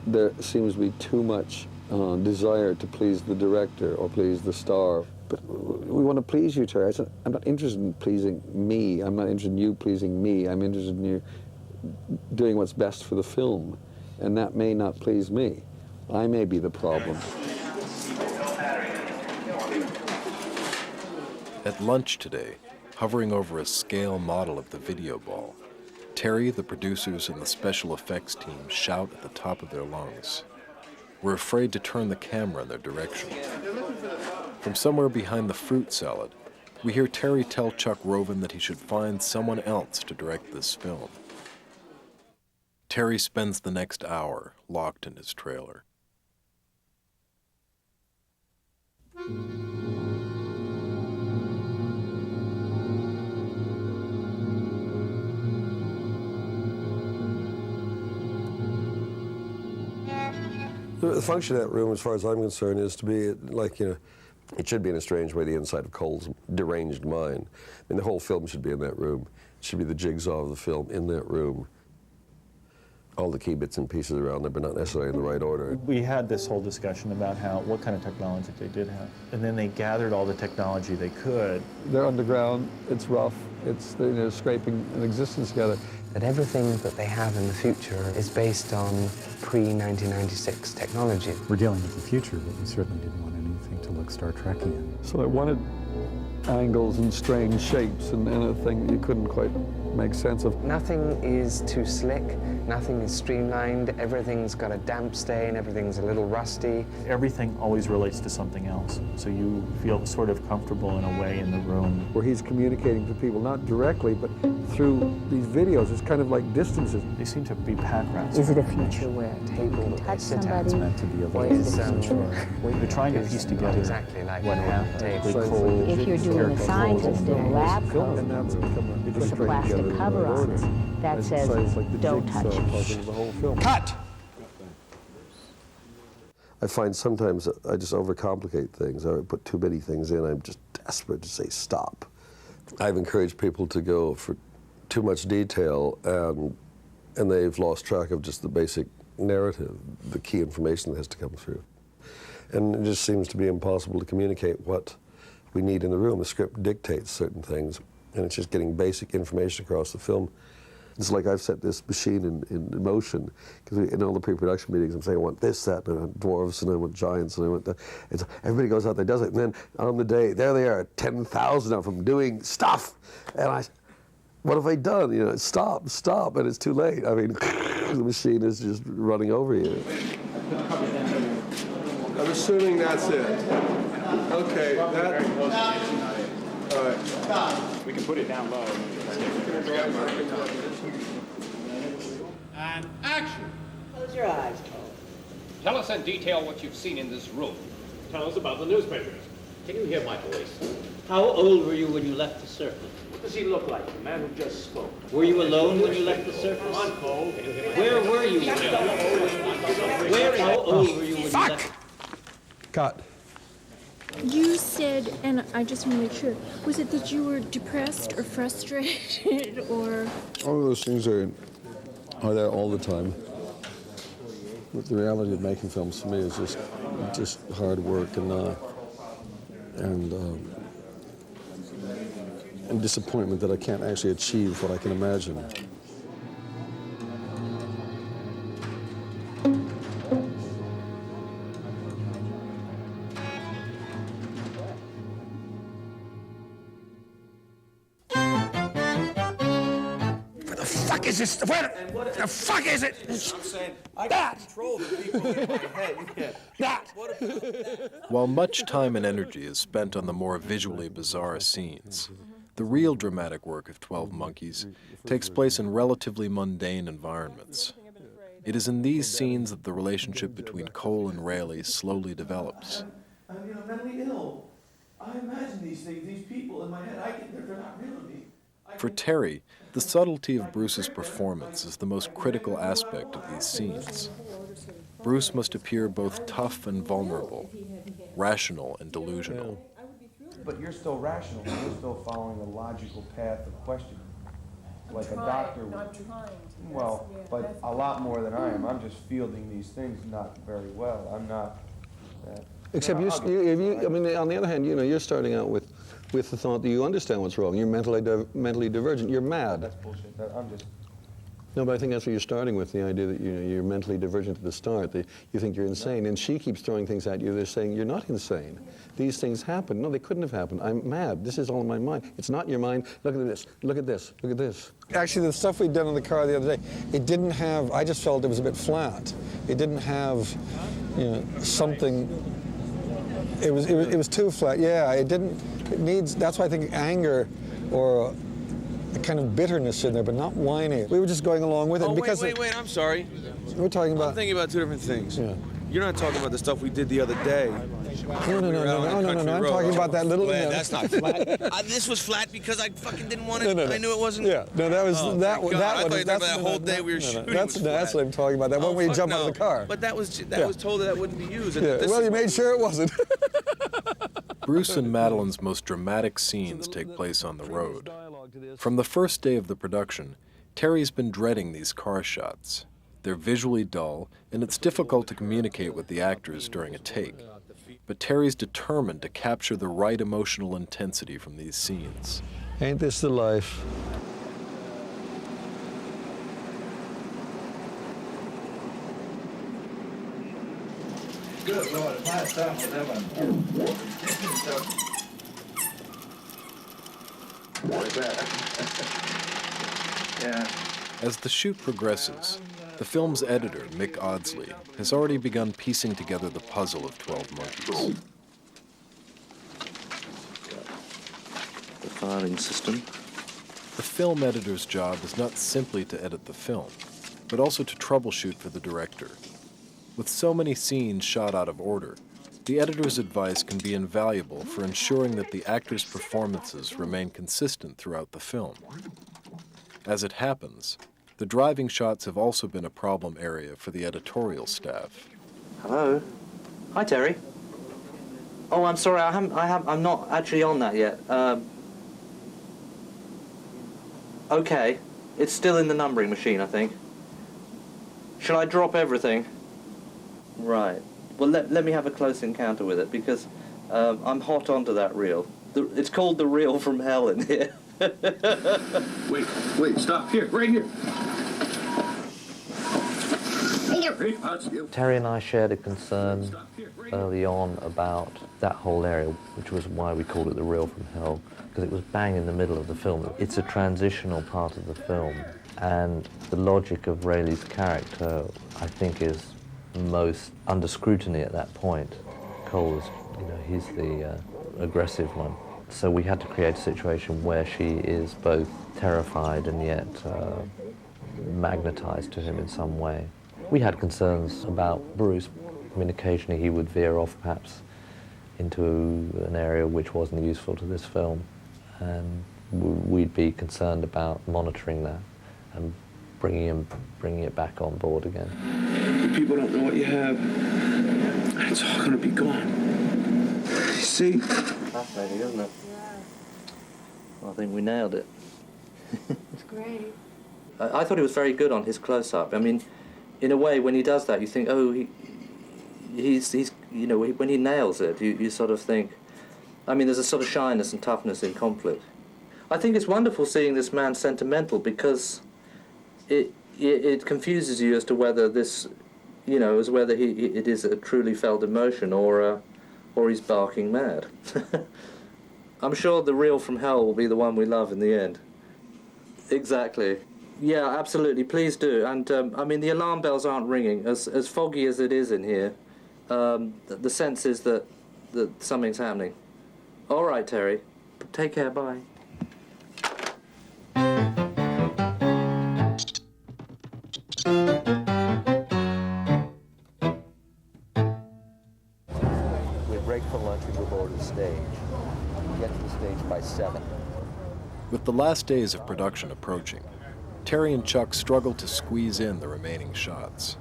Speaker 1: There seems to be too much desire to please the director or please the star. But we want to please you, Terry. I said, I'm not interested in pleasing me. I'm not interested in you pleasing me. I'm interested in you doing what's best for the film. And that may not please me. I may be the problem.
Speaker 9: At lunch today, hovering over a scale model of the video ball, Terry, the producers, and the special effects team shout at the top of their lungs. We're afraid to turn the camera in their direction. From somewhere behind the fruit salad, we hear Terry tell Chuck Roven that he should find someone else to direct this film. Terry spends the next hour locked in his trailer.
Speaker 4: The function of that room, as far as I'm concerned, is to be like, it should be in a strange way the inside of Cole's deranged mind. I mean, the whole film should be in that room. It should be the jigsaw of the film in that room. All the key bits and pieces around there, but not necessarily in the right order.
Speaker 8: We had this whole discussion about what kind of technology they did have. And then they gathered all the technology they could.
Speaker 1: They're underground, it's rough, it's scraping an existence together.
Speaker 13: That everything that they have in the future is based on pre-1996 technology.
Speaker 24: We're dealing with the future, but we certainly didn't want anything to look Star Trekian.
Speaker 1: So I wanted angles and strange shapes and a thing that you couldn't quite make sense of.
Speaker 13: Nothing is too slick, nothing is streamlined, everything's got a damp stain, everything's a little rusty.
Speaker 8: Everything always relates to something else, so you feel sort of comfortable in a way in the room.
Speaker 1: Where he's communicating to people, not directly, but through these videos. It's kind of like distances.
Speaker 8: They seem to be pack rats.
Speaker 13: Is it a future where a table that they sit at
Speaker 24: It's meant to be a
Speaker 13: is,
Speaker 8: They're trying to piece together
Speaker 13: exactly like
Speaker 8: what happened.
Speaker 25: If you're doing a scientist in a lab coat with a plastic cover on it that says, don't touch me.
Speaker 4: Cut! I find sometimes I just overcomplicate things. I put too many things in. I'm just desperate to say stop. I've encouraged people to go for too much detail, and they've lost track of just the basic narrative, the key information that has to come through. And it just seems to be impossible to communicate what we need in the room. The script dictates certain things, and it's just getting basic information across the film. It's like I've set this machine in motion, because in all the pre-production meetings I'm saying I want this, that, and I want dwarves, and I want giants, and I want that. And so everybody goes out there, does it, and then on the day, there they are, 10,000 of them doing stuff. And what have I done? Stop, and it's too late. I mean, the machine is just running over you.
Speaker 20: I'm assuming that's it. Okay, all right.
Speaker 7: We can put it down low.
Speaker 26: And action.
Speaker 18: Close your eyes, Cole.
Speaker 26: Tell us in detail what you've seen in this room.
Speaker 27: Tell us about the newspapers.
Speaker 26: Can you hear my voice?
Speaker 27: How old were you when you left the surface?
Speaker 26: What does he look like, the man who just spoke?
Speaker 27: Were you alone when you left the surface?
Speaker 26: Come on, Cole.
Speaker 27: Where were you? How old were you when you left?
Speaker 4: Cut.
Speaker 28: You said, and I just want to make sure, was it that you were depressed or frustrated or?
Speaker 1: All of those things are there all the time. But the reality of making films for me is just hard work and disappointment that I can't actually achieve what I can imagine.
Speaker 27: Is this, where the fuck is it?
Speaker 6: I'm saying, I can control the people in my head. You can't.
Speaker 27: That!
Speaker 9: While much time and energy is spent on the more visually bizarre scenes, the real dramatic work of 12 Monkeys takes place in relatively mundane environments. It is in these scenes that the relationship between Cole and Rayleigh slowly develops.
Speaker 6: I'm mentally ill. I imagine these things, these people in my head. They're not real to me.
Speaker 9: For Terry, the subtlety of Bruce's performance is the most critical aspect of these scenes. Bruce must appear both tough and vulnerable, rational and delusional.
Speaker 6: But you're still rational. You're still following a logical path of questioning, like a doctor would.
Speaker 5: I'm trying to.
Speaker 6: Well, but a lot more than I am. I'm just fielding these things not very well. I'm not.
Speaker 1: Except I mean, on the other hand, you're starting out with the thought that you understand what's wrong. You're mentally divergent. You're mad.
Speaker 6: That's bullshit. I'm just.
Speaker 1: No, but I think that's what you're starting with, the idea that you're mentally divergent at the start, that you think you're insane. And she keeps throwing things at you. They're saying, you're not insane. These things happen. No, they couldn't have happened. I'm mad. This is all in my mind. It's not your mind. Look at this. Look at this. Look at this. Actually, the stuff we'd done in the car the other day, it didn't have, I just felt it was a bit flat. It didn't have, something, it was too flat. Yeah, it needs, that's why I think anger or a kind of bitterness in there, but not whiny. We were just going along with it.
Speaker 6: Oh,
Speaker 1: because
Speaker 6: wait, I'm sorry.
Speaker 1: We're talking about...
Speaker 6: I'm thinking about two different things.
Speaker 1: Yeah.
Speaker 6: You're not talking about the stuff we did the other day.
Speaker 1: No, I'm talking about that little...
Speaker 6: Flat. That's not flat. This was flat because I fucking didn't want it.
Speaker 1: No.
Speaker 6: I knew it wasn't...
Speaker 1: Yeah, no, that was...
Speaker 6: Oh,
Speaker 1: that
Speaker 6: God.
Speaker 1: that
Speaker 6: I
Speaker 1: one.
Speaker 6: thought you were that whole day we were shooting
Speaker 1: That's what I'm talking about. That one where you jump out of the car.
Speaker 6: But that was told that wouldn't be used.
Speaker 1: Yeah. Well, you made sure it wasn't.
Speaker 9: Bruce and Madeline's most dramatic scenes take place on the road. From the first day of the production, Terry's been dreading these car shots. They're visually dull, and it's difficult to communicate with the actors during a take. But Terry's determined to capture the right emotional intensity from these scenes.
Speaker 1: Ain't this the life?
Speaker 21: Good Lord, my stuff with that one. Yeah.
Speaker 9: As the shoot progresses, the film's editor, Mick Audsley, has already begun piecing together the puzzle of 12 Monkeys.
Speaker 10: The firing system.
Speaker 9: The film editor's job is not simply to edit the film, but also to troubleshoot for the director. With so many scenes shot out of order, the editor's advice can be invaluable for ensuring that the actors' performances remain consistent throughout the film. As it happens, the driving shots have also been a problem area for the editorial staff.
Speaker 10: Hello. Hi, Terry. Oh, I'm sorry. I'm not actually on that yet. Okay. It's still in the numbering machine, I think. Shall I drop everything? Right. Well, let me have a close encounter with it, because I'm hot onto that reel. It's called the reel from hell in here.
Speaker 21: Wait, stop. Here, right here.
Speaker 16: Terry and I shared a concern early on about that whole area, which was why we called it the reel from hell, because it was bang in the middle of the film. It's a transitional part of the film, and the logic of Rayleigh's character, I think, is most under scrutiny at that point. Cole is, he's the aggressive one. So we had to create a situation where she is both terrified and yet magnetized to him in some way. We had concerns about Bruce. I mean, occasionally he would veer off perhaps into an area which wasn't useful to this film, and we'd be concerned about monitoring that and bringing it back on board again.
Speaker 21: People don't know what you have. It's all going to be gone. You see?
Speaker 10: Fascinating, isn't it? Well, I think we nailed it.
Speaker 28: It's great.
Speaker 10: I thought he was very good on his close-up. I mean, in a way, when he does that, you think, oh, he's when he nails it, you sort of think, I mean, there's a sort of shyness and toughness in conflict. I think it's wonderful seeing this man sentimental, because it confuses you as to whether this, as whether it is a truly felt emotion or he's barking mad. I'm sure the reel from hell will be the one we love in the end. Exactly. Yeah, absolutely. Please do. And I mean, the alarm bells aren't ringing. As foggy as it is in here, the sense is that something's happening. All right, Terry. Take care. Bye.
Speaker 16: We break for lunch and move over to the stage. We get to the stage by 7.
Speaker 9: With the last days of production approaching, Terry and Chuck struggle to squeeze in the remaining shots.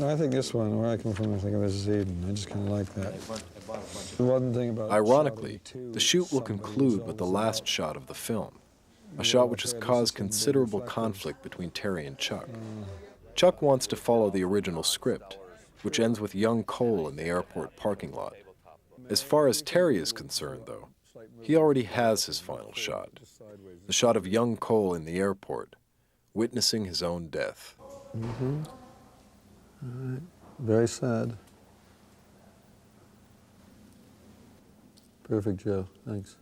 Speaker 1: I think this one, where I come from, I think of this as Eden. I just kind of like that. The one thing about
Speaker 9: Ironically, the shoot will conclude with the last shot of the film, a shot which has caused considerable conflict between Terry and Chuck. Chuck wants to follow the original script, which ends with young Cole in the airport parking lot. As far as Terry is concerned, though, he already has his final shot, the shot of young Cole in the airport, witnessing his own death.
Speaker 1: Mm-hmm. All right. Very sad. Perfect, Joe. Thanks.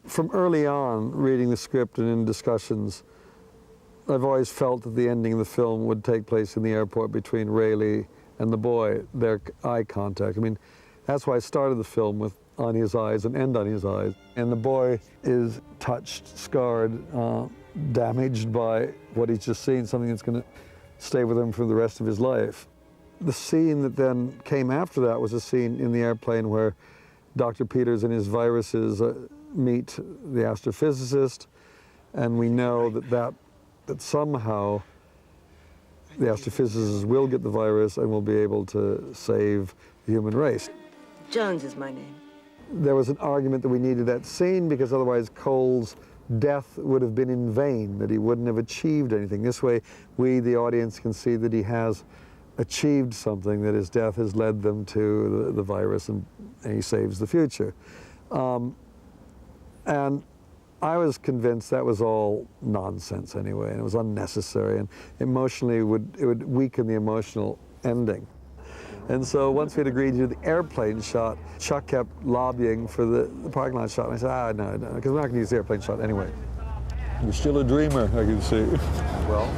Speaker 1: From early on, reading the script and in discussions, I've always felt that the ending of the film would take place in the airport between Rayleigh and the boy, their eye contact. I mean, that's why I started the film with on his eyes and end on his eyes. And the boy is touched, scarred, damaged by what he's just seen, something that's going to stay with him for the rest of his life. The scene that then came after that was a scene in the airplane where Dr. Peters and his viruses meet the astrophysicist, and we know that somehow the astrophysicists will get the virus and will be able to save the human race.
Speaker 2: Jones is my name.
Speaker 1: There was an argument that we needed that scene because otherwise Cole's death would have been in vain, that he wouldn't have achieved anything. This way, we, the audience, can see that he has achieved something, that his death has led them to the virus and he saves the future. And I was convinced that was all nonsense anyway, and it was unnecessary, and emotionally it would weaken the emotional ending. And so once we had agreed to do the airplane shot, Chuck kept lobbying for the parking lot shot, and I said, no, because we're not going to use the airplane shot anyway. You're still a dreamer, I can see. Well,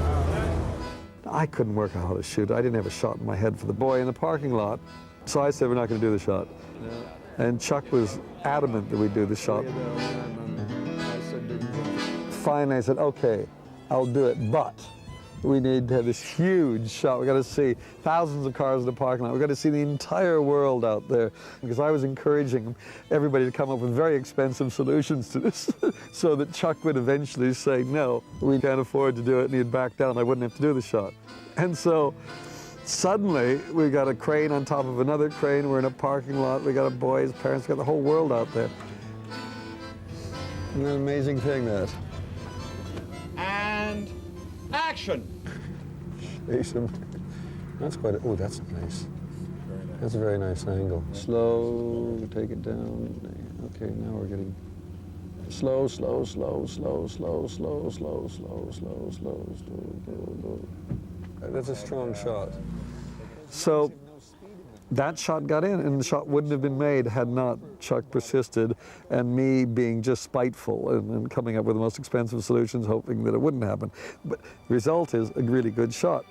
Speaker 1: I couldn't work out how to shoot. I didn't have a shot in my head for the boy in the parking lot, so I said we're not going to do the shot. And Chuck was adamant that we do the shot. Finally, I said, okay, I'll do it, but we need to have this huge shot. We got to see thousands of cars in the parking lot. We got to see the entire world out there. Because I was encouraging everybody to come up with very expensive solutions to this so that Chuck would eventually say, no, we can't afford to do it, and he'd back down. I wouldn't have to do the shot. And so suddenly we got a crane on top of another crane. We're in a parking lot. We got a boy, his parents, got the whole world out there. Isn't that an amazing thing, that?
Speaker 26: And action!
Speaker 1: That's quite oh, that's nice. That's a very nice angle. Slow, take it down. Okay, now we're getting slow, slow, slow, slow, slow, slow, slow, slow, slow, slow. That's a strong shot. So that shot got in, and the shot wouldn't have been made had not Chuck persisted, and me being just spiteful and coming up with the most expensive solutions, hoping that it wouldn't happen. But the result is a really good shot.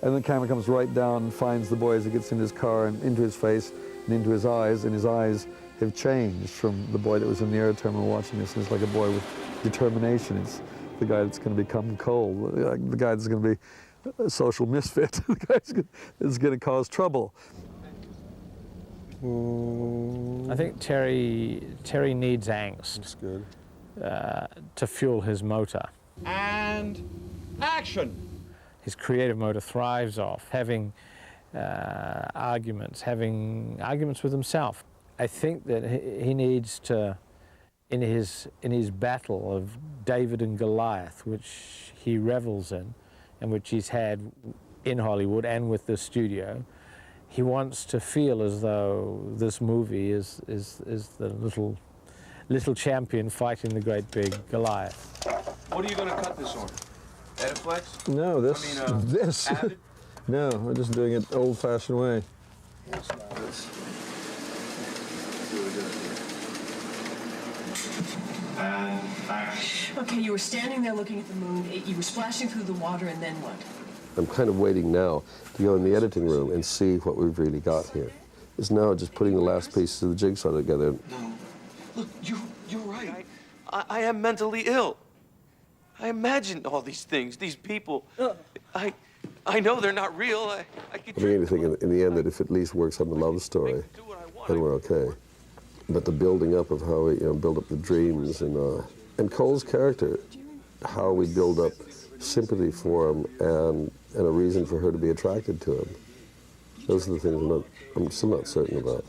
Speaker 1: And the camera comes right down and finds the boy as he gets in his car and into his face and into his eyes have changed from the boy that was in the air terminal watching this. And it's like a boy with determination. It's the guy that's going to become Cole, the guy that's going to be a social misfit, the guy that's going to cause trouble.
Speaker 5: I think Terry needs angst.
Speaker 1: That's good.
Speaker 5: To fuel his motor.
Speaker 26: And action!
Speaker 5: His creative motor thrives off having arguments with himself. I think that he needs to, in his battle of David and Goliath, which he revels in, and which he's had in Hollywood and with the studio, he wants to feel as though this movie is the little champion fighting the great big Goliath.
Speaker 6: What are you going to cut this on? Ediflex?
Speaker 1: No, this. No, we're just doing it old-fashioned way.
Speaker 11: Okay, you were standing there looking at the moon, you were splashing through the water, and then what?
Speaker 4: I'm kind of waiting now to go in the editing room and see what we've really got here. It's now just putting the last pieces of the jigsaw together.
Speaker 6: No. Look, you're right. I am mentally ill.
Speaker 21: I imagined all these things, these people. I know they're not real. I
Speaker 4: begin to think in the end that if it at least works on the love story, then we're okay. But the building up of how we build up the dreams and Cole's character, how we build up sympathy for him and a reason for her to be attracted to him. Those are the things I'm still not certain about.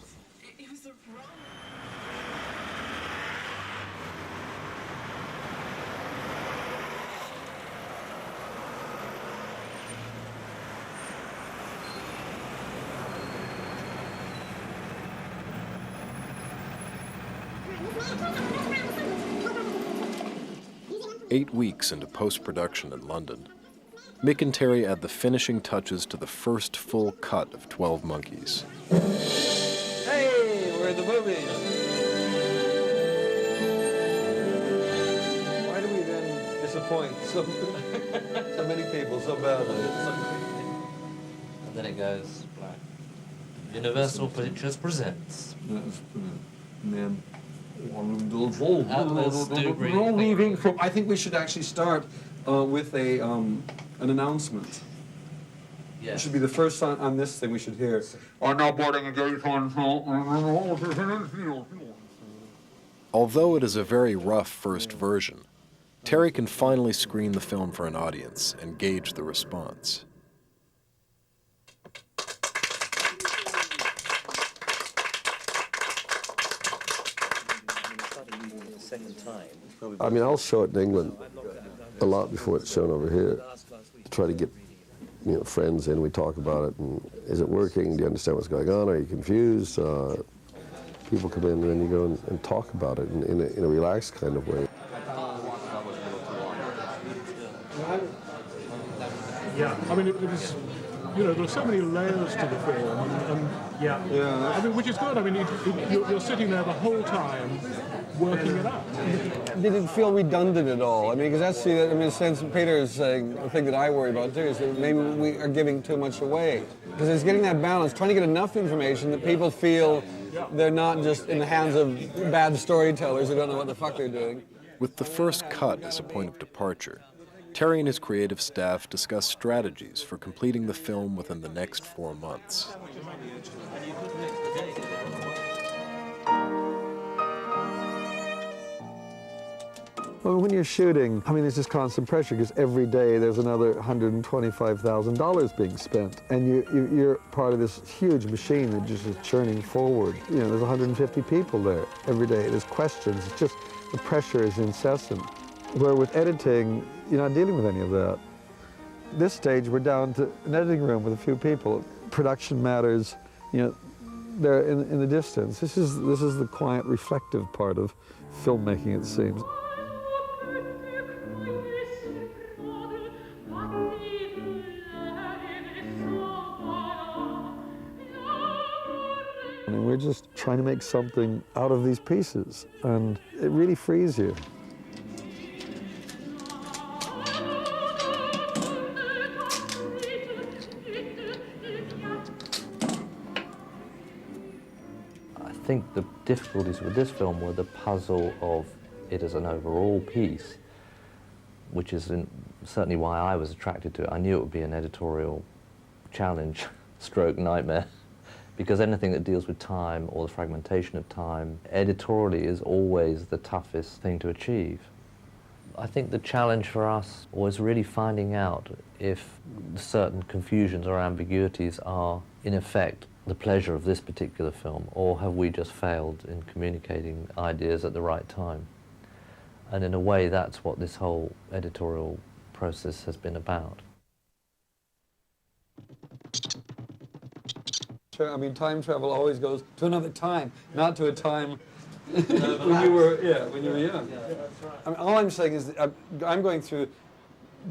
Speaker 9: Eight weeks into post-production in London, Mick and Terry add the finishing touches to the first full cut of 12 Monkeys.
Speaker 20: Hey, we're in the movies. Why do we then disappoint so many people so badly?
Speaker 10: And then it goes black. Universal Pictures presents.
Speaker 20: Man.
Speaker 10: I
Speaker 20: think we should actually start with an announcement.
Speaker 10: Yes.
Speaker 20: It should be the first on this thing we should hear. Are now boarding a gate on.
Speaker 9: Although it is a very rough first version, Terry can finally screen the film for an audience and gauge the response.
Speaker 4: I mean, I'll show it in England a lot before it's shown over here to try to get friends in. We talk about it, and is it working? Do you understand what's going on? Are you confused? People come in, and then you go and talk about it in a relaxed kind of way.
Speaker 3: Yeah, I mean, it was, there are so many layers to the film, and I mean, which is good. I mean, you're sitting there the whole time working it out.
Speaker 20: Did it feel redundant at all? I mean, because that's in a sense, Peter is saying the thing that I worry about too is that maybe we are giving too much away. Because it's getting that balance, trying to get enough information that people feel they're not just in the hands of bad storytellers who don't know what the fuck they're doing.
Speaker 9: With the first cut as a point of departure, Terry and his creative staff discuss strategies for completing the film within the next 4 months.
Speaker 1: Well, when you're shooting, I mean, there's just constant pressure because every day there's another $125,000 being spent, and you're part of this huge machine that just is churning forward. There's 150 people there every day. There's questions. It's just the pressure is incessant. Where with editing, you're not dealing with any of that. This stage, we're down to an editing room with a few people. Production matters, they're in the distance. This is the quiet, reflective part of filmmaking, it seems. I mean, we're just trying to make something out of these pieces, and it really frees you.
Speaker 10: I think the difficulties with this film were the puzzle of it as an overall piece, which is certainly why I was attracted to it. I knew it would be an editorial challenge, stroke nightmare, because anything that deals with time or the fragmentation of time, editorially is always the toughest thing to achieve. I think the challenge for us was really finding out if certain confusions or ambiguities are, in effect, the pleasure of this particular film, or have we just failed in communicating ideas at the right time? And in a way, that's what this whole editorial process has been about.
Speaker 20: I mean, time travel always goes to another time, not to a time when you were young. I mean, all I'm saying is that I'm going through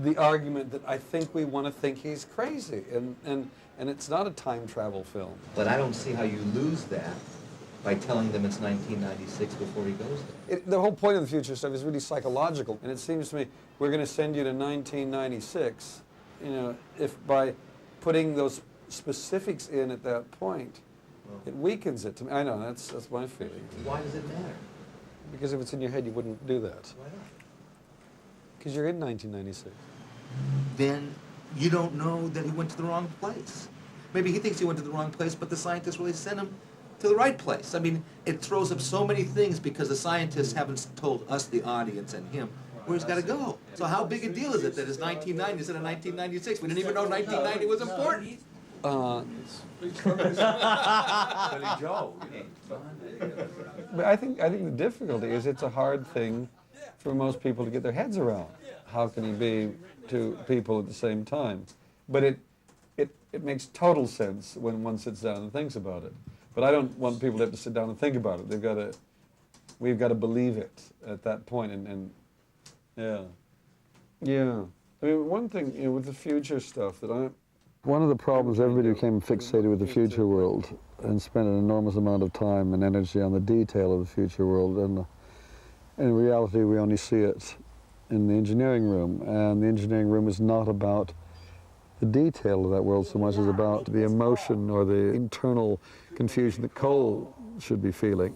Speaker 20: the argument that I think we want to think he's crazy, and it's not a time travel film.
Speaker 16: But I don't see how you lose that by telling them it's 1996 before he goes there.
Speaker 20: The whole point of the future stuff is really psychological, and it seems to me we're going to send you to 1996, if by putting those specifics in at that point, it weakens it to me. I know, that's my feeling.
Speaker 16: Why does it matter?
Speaker 20: Because if it's in your head, you wouldn't do that.
Speaker 16: Why not?
Speaker 20: Because you're in 1996.
Speaker 12: Then you don't know that he went to the wrong place. Maybe he thinks he went to the wrong place, but the scientists really sent him to the right place. I mean, it throws up so many things because the scientists haven't told us, the audience, and him, where he's got to go. So how big a deal is it that it's 1990 instead of 1996? We didn't even know 1990 was important.
Speaker 20: But I think the difficulty is it's a hard thing for most people to get their heads around. How can he be two people at the same time? But it makes total sense when one sits down and thinks about it. But I don't want people to have to sit down and think about it. We've got to believe it at that point, and yeah. I mean, one thing, with the future stuff
Speaker 1: one of the problems, everybody became fixated with the future world and spent an enormous amount of time and energy on the detail of the future world, and in reality we only see it in the engineering room, and the engineering room is not about the detail of that world so much as about the emotion or the internal confusion that Cole should be feeling.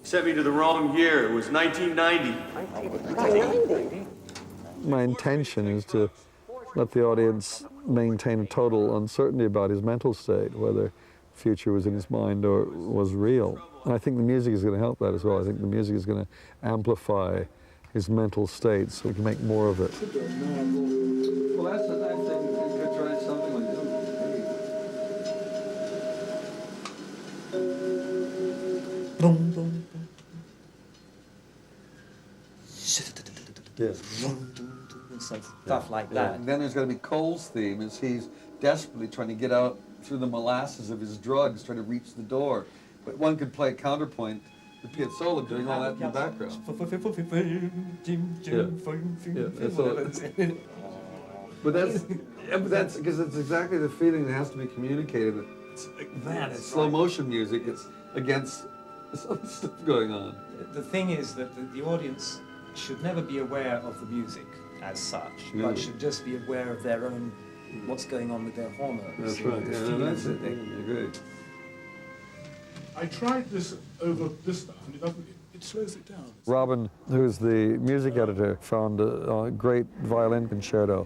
Speaker 14: Sent me to the wrong year. It was 1990.
Speaker 1: My intention is to let the audience maintain a total uncertainty about his mental state, whether the future was in his mind or was real. And I think the music is going to help that as well. I think the music is going to amplify his mental state so we can make more of it.
Speaker 20: Well, that's the nice thing. You could try something like that.
Speaker 12: Boom, boom, boom.
Speaker 1: Yes.
Speaker 15: Stuff like that.
Speaker 1: And then there's going to be Cole's theme as he's desperately trying to get out through the molasses of his drugs, trying to reach the door. But one could play counterpoint, the Piazzolla doing all that in the background. But that's because it's exactly the feeling that has to be communicated. It's slow motion music. It's against this other stuff going on.
Speaker 15: The thing is that the audience should never be aware of the music as such, but should just be aware of their own, what's going on with their hormones.
Speaker 1: That's right.
Speaker 15: The
Speaker 1: Yeah,
Speaker 15: feelings
Speaker 1: that's
Speaker 15: that
Speaker 1: it. I agree.
Speaker 3: I tried this over this stuff, and it slows it down.
Speaker 1: Robin, who's the music editor, found a great violin concerto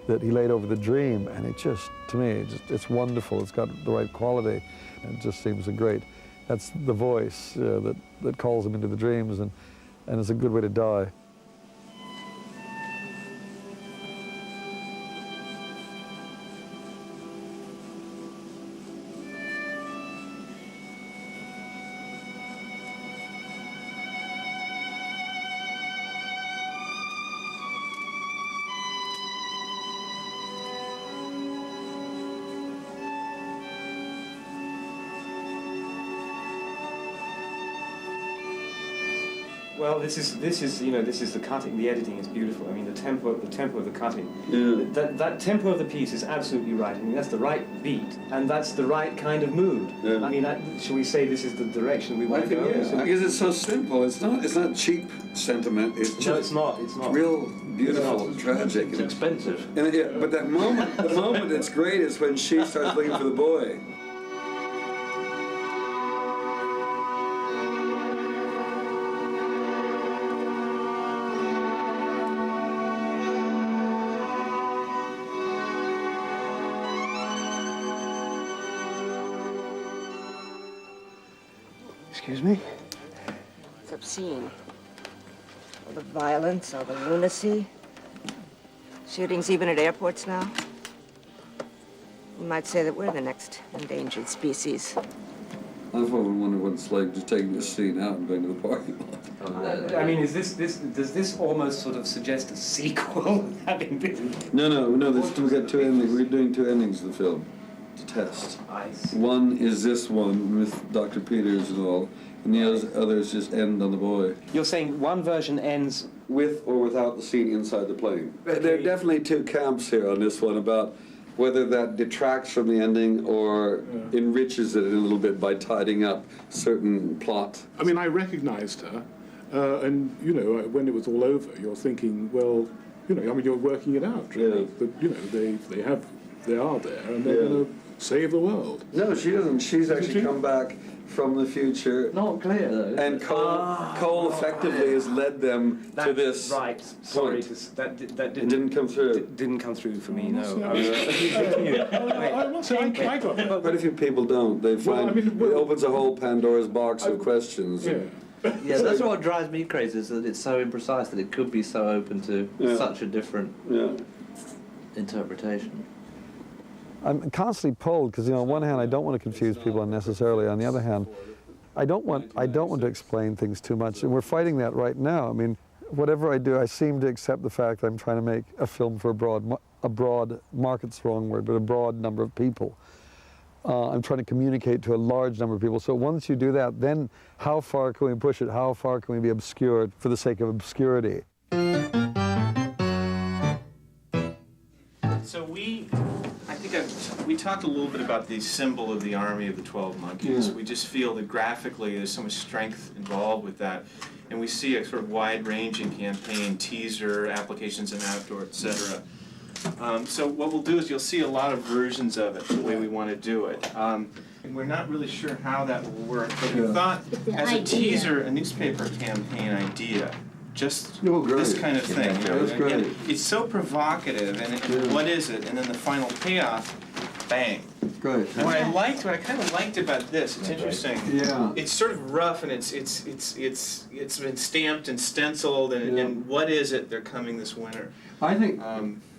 Speaker 1: that he laid over the dream, and it just, to me, it's wonderful. It's got the right quality. It just seems that's the voice that calls him into the dreams, and it's a good way to die.
Speaker 15: Well, this is the cutting. The editing is beautiful. I mean, the tempo of the cutting.
Speaker 1: Yeah.
Speaker 15: That tempo of the piece is absolutely right. I mean, that's the right beat, and that's the right kind of mood.
Speaker 1: Yeah.
Speaker 15: I mean, shall we say this is the direction we want to go?
Speaker 1: Yeah, because it's so simple. It's not cheap sentiment. It's just
Speaker 15: no, it's not. It's not.
Speaker 1: Real beautiful, tragic.
Speaker 15: It's expensive.
Speaker 1: And but that moment, the moment that's great is when she starts looking for the boy.
Speaker 15: Excuse me?
Speaker 2: It's obscene. All the violence, all the lunacy. Shootings even at airports now. You might say that we're the next endangered species.
Speaker 1: I've often wondered what it's like just taking this scene out and going to the parking lot.
Speaker 15: I mean, does this almost sort of suggest a sequel having been?
Speaker 1: No. We've got two endings. We're doing two endings of the film to test.
Speaker 15: I see.
Speaker 1: One is this one with Dr. Peters and all, and the others just end on the boy.
Speaker 15: You're saying one version ends
Speaker 1: with or without the scene inside the plane. There are definitely two camps here on this one about whether that detracts from the ending or enriches it a little bit by tidying up certain plot.
Speaker 3: I mean, I recognized her, and, when it was all over, you're thinking, well, you're working it out, really.
Speaker 1: Yeah.
Speaker 3: But, they are there, and they're going to save the world.
Speaker 1: No, she doesn't. She's actually come back from the future.
Speaker 10: Not clear though.
Speaker 1: And Cole effectively has led them to this
Speaker 15: right. Sorry,
Speaker 1: point.
Speaker 15: that
Speaker 1: didn't come through.
Speaker 15: Didn't come through for me. No.
Speaker 3: I must say, I got it.
Speaker 1: Quite a few people don't. They find it opens a whole Pandora's box of questions.
Speaker 10: Yeah, that's what drives me crazy, is that it's so imprecise that it could be so open to such a different interpretation.
Speaker 1: I'm constantly pulled because, on one hand, I don't want to confuse people unnecessarily. On the other hand, I don't want to explain things too much, and we're fighting that right now. I mean, whatever I do, I seem to accept the fact that I'm trying to make a film for a broad market's the wrong word, but a broad number of people. I'm trying to communicate to a large number of people. So once you do that, then how far can we push it? How far can we be obscured for the sake of obscurity?
Speaker 8: So we talked a little bit about the symbol of the Army of the 12 Monkeys. We just feel that graphically there's so much strength involved with that. And we see a sort of wide-ranging campaign, teaser, applications in outdoor, etc. So what we'll do is you'll see a lot of versions of it, the way we want to do it. And we're not really sure how that will work, but we thought as a teaser, a newspaper campaign idea, just this kind of thing.
Speaker 1: That's great.
Speaker 8: It's so provocative, and what is it? And then the final payoff, bang.
Speaker 1: Great.
Speaker 8: What I kind of liked about this, it's interesting.
Speaker 1: Yeah.
Speaker 8: It's sort of rough, and it's been stamped and stenciled, and what is it? They're coming this winter.
Speaker 1: I think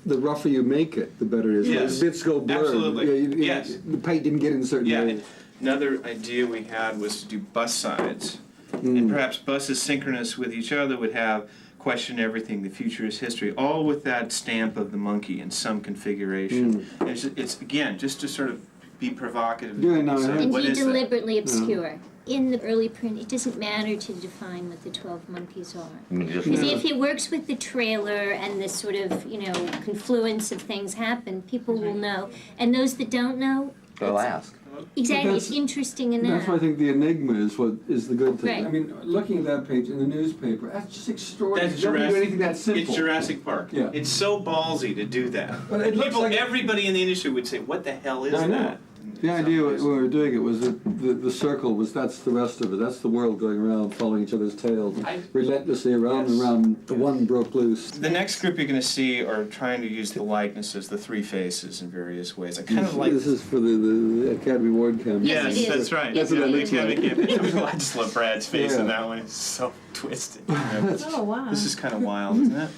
Speaker 1: the rougher you make it, the better it is.
Speaker 8: Yes.
Speaker 1: The bits go blurred.
Speaker 8: Absolutely. Yes.
Speaker 1: The paint didn't get in certain areas.
Speaker 8: Another idea we had was to do bus sides. And perhaps buses synchronous with each other would have question everything, the future is history, all with that stamp of the monkey in some configuration. And it's again, just to sort of be provocative.
Speaker 28: And be deliberately obscure. In the early print, it doesn't matter to define what the 12 monkeys are. Because if it works with the trailer and this sort of, confluence of things happen, people will know. And those that don't know,
Speaker 16: they'll ask.
Speaker 28: Exactly, it's interesting enough.
Speaker 1: That's why I think the enigma is what is the good thing.
Speaker 28: Right.
Speaker 1: I mean, looking at that page in the newspaper, that's just extraordinary.
Speaker 8: That's
Speaker 1: Nobody do anything that simple.
Speaker 8: It's Jurassic Park.
Speaker 1: Yeah.
Speaker 8: It's so ballsy to do that.
Speaker 1: But it looks like
Speaker 8: everybody in the industry would say, "What the hell is that?"
Speaker 1: The idea when we were doing it was that the circle was, that's the rest of it. That's the world going around following each other's tails, relentlessly around and around. The one broke loose.
Speaker 8: The next group you're going to see are trying to use the likenesses, the three faces in various ways. I kind of like...
Speaker 1: This is for the Academy Award campaign.
Speaker 8: Yes, that's right.
Speaker 1: That's what that looks like.
Speaker 8: I just love Brad's face in that one. It's so twisted.
Speaker 11: Oh, wow.
Speaker 8: This is kind of wild, isn't it?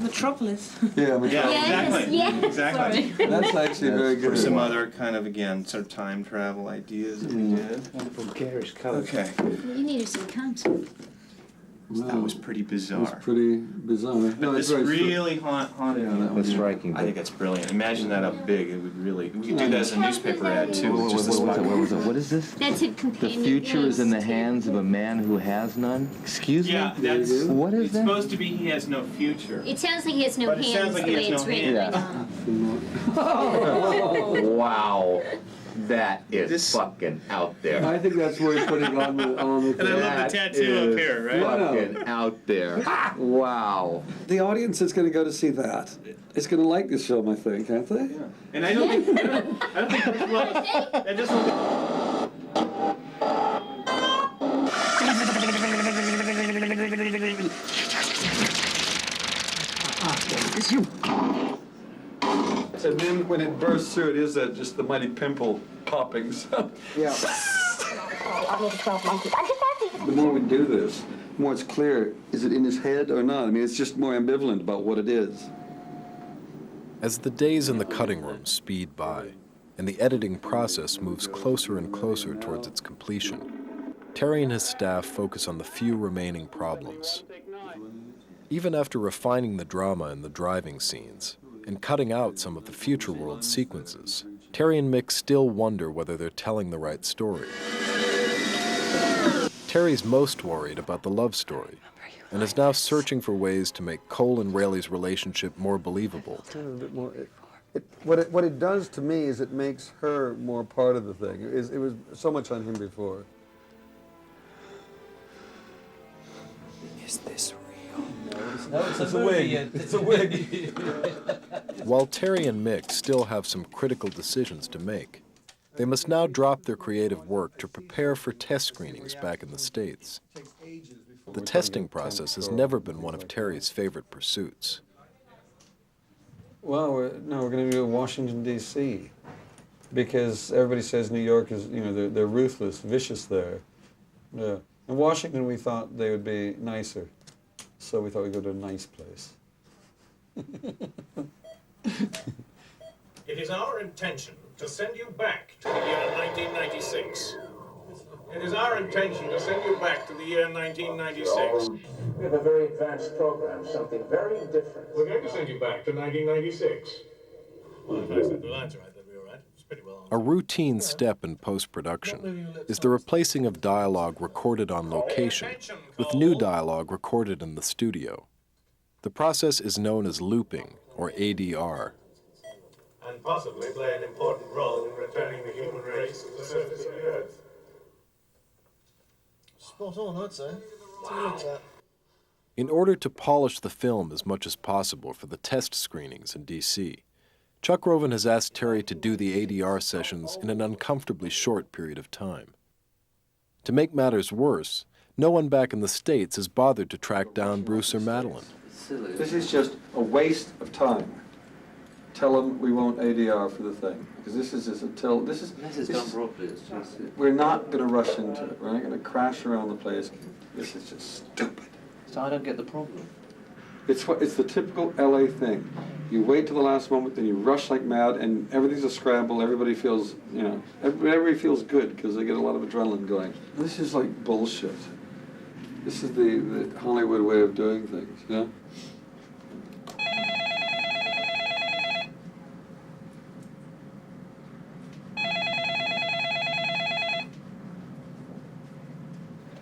Speaker 11: Metropolis.
Speaker 1: Yeah, Metropolis.
Speaker 8: Exactly.
Speaker 28: Yes.
Speaker 8: Exactly.
Speaker 1: Sorry. That's actually very good.
Speaker 8: For some other kind of, again, sort of time travel ideas that we did.
Speaker 15: Wonderful garish colour.
Speaker 8: Okay.
Speaker 28: You needed some concept.
Speaker 8: That was pretty bizarre.
Speaker 1: It was pretty bizarre.
Speaker 8: But this really haunted me.
Speaker 16: That was striking.
Speaker 8: I think that's brilliant. Imagine that up big. It would really... We could do that as a newspaper ad, too.
Speaker 16: What is this?
Speaker 28: That's a companion.
Speaker 16: The future is in the hands of a man who has none? Excuse me?
Speaker 8: Yeah, that's...
Speaker 16: What is that?
Speaker 8: It's supposed to be he has no future.
Speaker 28: It sounds like he has no
Speaker 8: But it
Speaker 28: hands
Speaker 8: sounds like
Speaker 28: the
Speaker 8: he
Speaker 28: way
Speaker 8: has
Speaker 28: it's
Speaker 8: no
Speaker 28: written.
Speaker 16: Oh, wow. That is fucking out there.
Speaker 1: I think that's worth putting on the
Speaker 8: And I love the tattoo up here, right?
Speaker 16: Fucking out there. Wow.
Speaker 1: The audience is going to go to see that. It's going to like this film, I think, aren't they? Yeah.
Speaker 8: And I don't think... I don't think this will... That just
Speaker 1: It's you. And then when it bursts through, it is just the mighty pimple popping. So. Yeah. The more we do this, the more it's clear, is it in his head or not? I mean, it's just more ambivalent about what it is.
Speaker 9: As the days in the cutting room speed by, and the editing process moves closer and closer towards its completion, Terry and his staff focus on the few remaining problems. Even after refining the drama in the driving scenes, and cutting out some of the future world sequences, Terry and Mick still wonder whether they're telling the right story. Terry's most worried about the love story, and is now searching for ways to make Cole and Rayleigh's relationship more believable.
Speaker 1: A bit more. What it does to me is it makes her more part of the thing. It was so much on him before.
Speaker 15: Is this real? No, it's a wig. It's a wig.
Speaker 9: While Terry and Mick still have some critical decisions to make, they must now drop their creative work to prepare for test screenings back in the States. The testing process has never been one of Terry's favorite pursuits.
Speaker 20: Well, we're going to do Washington, D.C. because everybody says New York is, you know, they're ruthless, vicious there. Yeah. In Washington, we thought they would be nicer, so we thought we'd go to a nice place.
Speaker 7: It is our intention to send you back to the year 1996. It is our intention to send you back to the year 1996. We have a very advanced program, something very different. We're going to send you back to 1996. Well, if I said the lines are right, that'd be all right. It's pretty well on.
Speaker 9: A routine step in post-production is the replacing of dialogue recorded on location with new dialogue recorded in the studio. The process is known as looping, or ADR.
Speaker 7: And possibly play an important role in returning the human race to the surface of the Earth.
Speaker 13: Spot on, I'd say. Take a look at that.
Speaker 9: In order to polish the film as much as possible for the test screenings in D.C., Chuck Roven has asked Terry to do the ADR sessions in an uncomfortably short period of time. To make matters worse, no one back in the States has bothered to track down Bruce or Madeline.
Speaker 20: This is just a waste of time. Tell them we won't ADR for the thing, because this is just until this is done properly. We're not going to rush into it. We're not going to crash around the place. This is just stupid.
Speaker 10: So I don't get the problem.
Speaker 20: It's the typical LA thing. You wait till the last moment, then you rush like mad, and everything's a scramble. Everybody feels, you know, everybody feels good because they get a lot of adrenaline going. This is like bullshit. This is the Hollywood way of doing things, you know?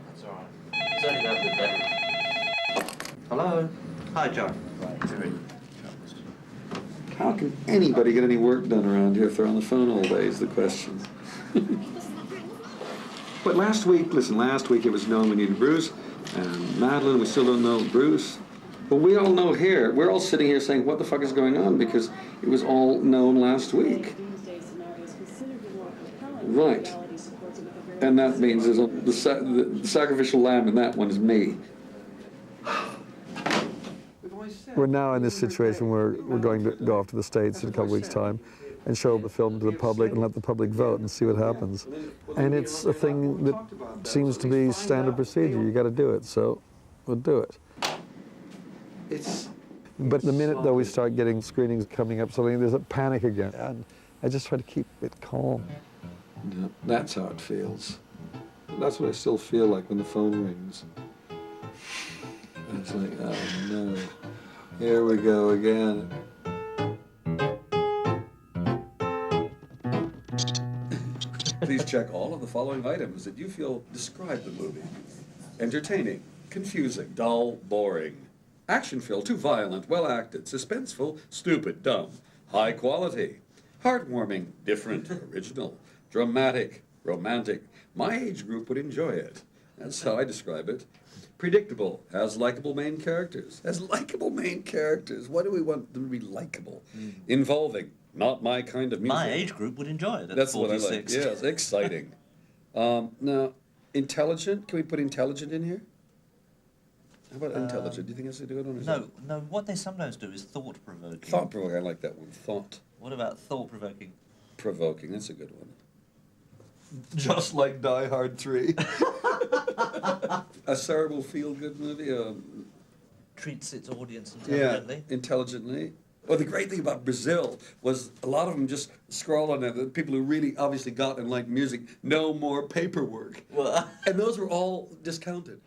Speaker 10: That's all right. It's only got the battery. Hello? Hi, John.
Speaker 20: How can anybody get any work done around here if they're on the phone all day is the question. But last week it was known we needed Bruce and Madeline. We still don't know Bruce. But we all know here, we're all sitting here saying, what the fuck is going on? Because it was all known last week. Right. And that means the sacrificial lamb in that one is me.
Speaker 1: We're now in this situation where we're going to go off to the States in a couple weeks' time and show the film to the public and let the public vote and see what happens. And it's a thing that seems to be standard procedure. You got to do it, so we'll do it. But the minute, though, we start getting screenings coming up, suddenly there's a panic again. And I just try to keep it calm.
Speaker 20: Yeah, that's how it feels. That's what I still feel like when the phone rings. It's like, oh no. Here we go again. Please check all of the following items that you feel describe the movie. Entertaining, confusing, dull, boring. Action-filled, too violent, well-acted, suspenseful, stupid, dumb. High quality. Heartwarming, different, original. Dramatic, romantic. My age group would enjoy it. That's how I describe it. Predictable, has likable main characters. Has likable main characters. Why do we want them to be likable? Involving, not my kind of music.
Speaker 17: My age group would enjoy it at
Speaker 20: That's
Speaker 17: 46.
Speaker 20: what I like. Yes, exciting. Now, intelligent. Can we put intelligent in here? How about intelligent? Do you think that's a good one?
Speaker 17: No. What they sometimes do is thought-provoking.
Speaker 20: Thought-provoking. I like that one. Thought.
Speaker 17: What about thought-provoking?
Speaker 20: Provoking. That's a good one. Just like Die Hard 3. A cerebral feel-good movie.
Speaker 17: Treats its audience intelligently.
Speaker 20: Yeah, intelligently. Well, the great thing about Brazil was a lot of them just scroll on there. The people who really obviously got and liked music, no more paperwork.
Speaker 17: Well,
Speaker 20: and those were all discounted.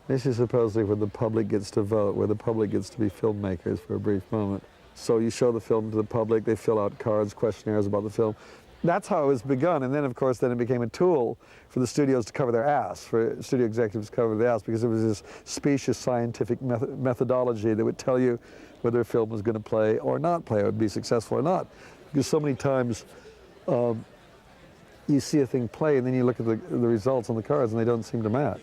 Speaker 1: This is supposedly where the public gets to vote, where the public gets to be filmmakers for a brief moment. So you show the film to the public, they fill out cards, questionnaires about the film, that's how it was begun, and then of course then it became a tool for the studios to cover their ass, for studio executives to cover their ass, because it was this specious scientific methodology that would tell you whether a film was going to play or not play, or would be successful or not. Because so many times you see a thing play and then you look at the results on the cards and they don't seem to match.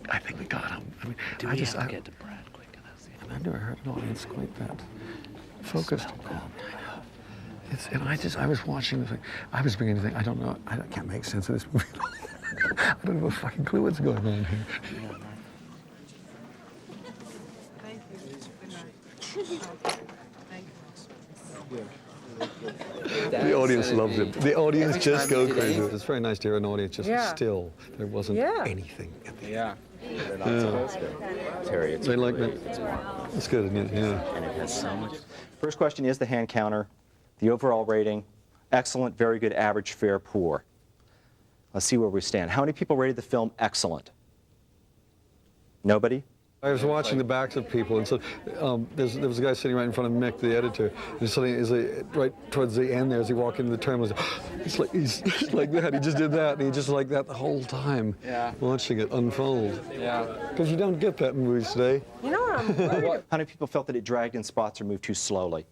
Speaker 20: I think we got him. I mean,
Speaker 10: Do we have to get to Brad quick enough?
Speaker 20: I've never heard an audience quite that focused. I was watching the thing. I was beginning to think, I can't make sense of this movie. I don't have a fucking clue what's going on here. The audience loved it. The audience just go crazy. It's very nice to hear an audience just still. There wasn't anything at the end.
Speaker 18: They're not supposed to. Terry, it's
Speaker 20: They like that.
Speaker 18: It's marvelous.
Speaker 20: It's good, isn't it? Yeah.
Speaker 18: And it has so much. First question is the hand counter, the overall rating, excellent, very good, average, fair, poor. Let's see where we stand. How many people rated the film excellent? Nobody?
Speaker 1: I was watching the backs of people, and so there was a guy sitting right in front of Mick, the editor, and suddenly, right towards the end there, as he walked into the terminal, he's like that. He just did that, and he just like that the whole time, watching it unfold.
Speaker 18: Yeah.
Speaker 1: Because you don't get that in movies today.
Speaker 18: You know what How many people felt that it dragged in spots or moved too slowly?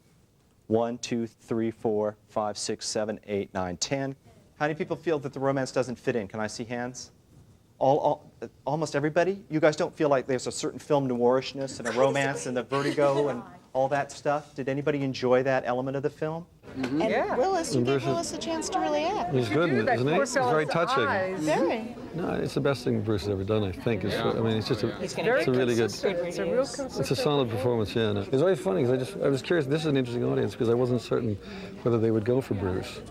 Speaker 18: 1, 2, 3, 4, 5, 6, 7, 8, 9, 10. How many people feel that the romance doesn't fit in? Can I see hands? Almost everybody? You guys don't feel like there's a certain film noirishness and a romance and a vertigo and all that stuff? Did anybody enjoy that element of the film?
Speaker 19: Mm-hmm. And Willis, you gave Willis a chance to really act.
Speaker 1: It's good, isn't it? It's very touching.
Speaker 19: Very.
Speaker 1: No, it's the best thing Bruce has ever done, I think. I mean, it's just it's a really good.
Speaker 19: It's a real consistent.
Speaker 1: It's a solid performance, yeah. No. It's always funny because I was curious. This is an interesting audience because I wasn't certain whether they would go for Bruce.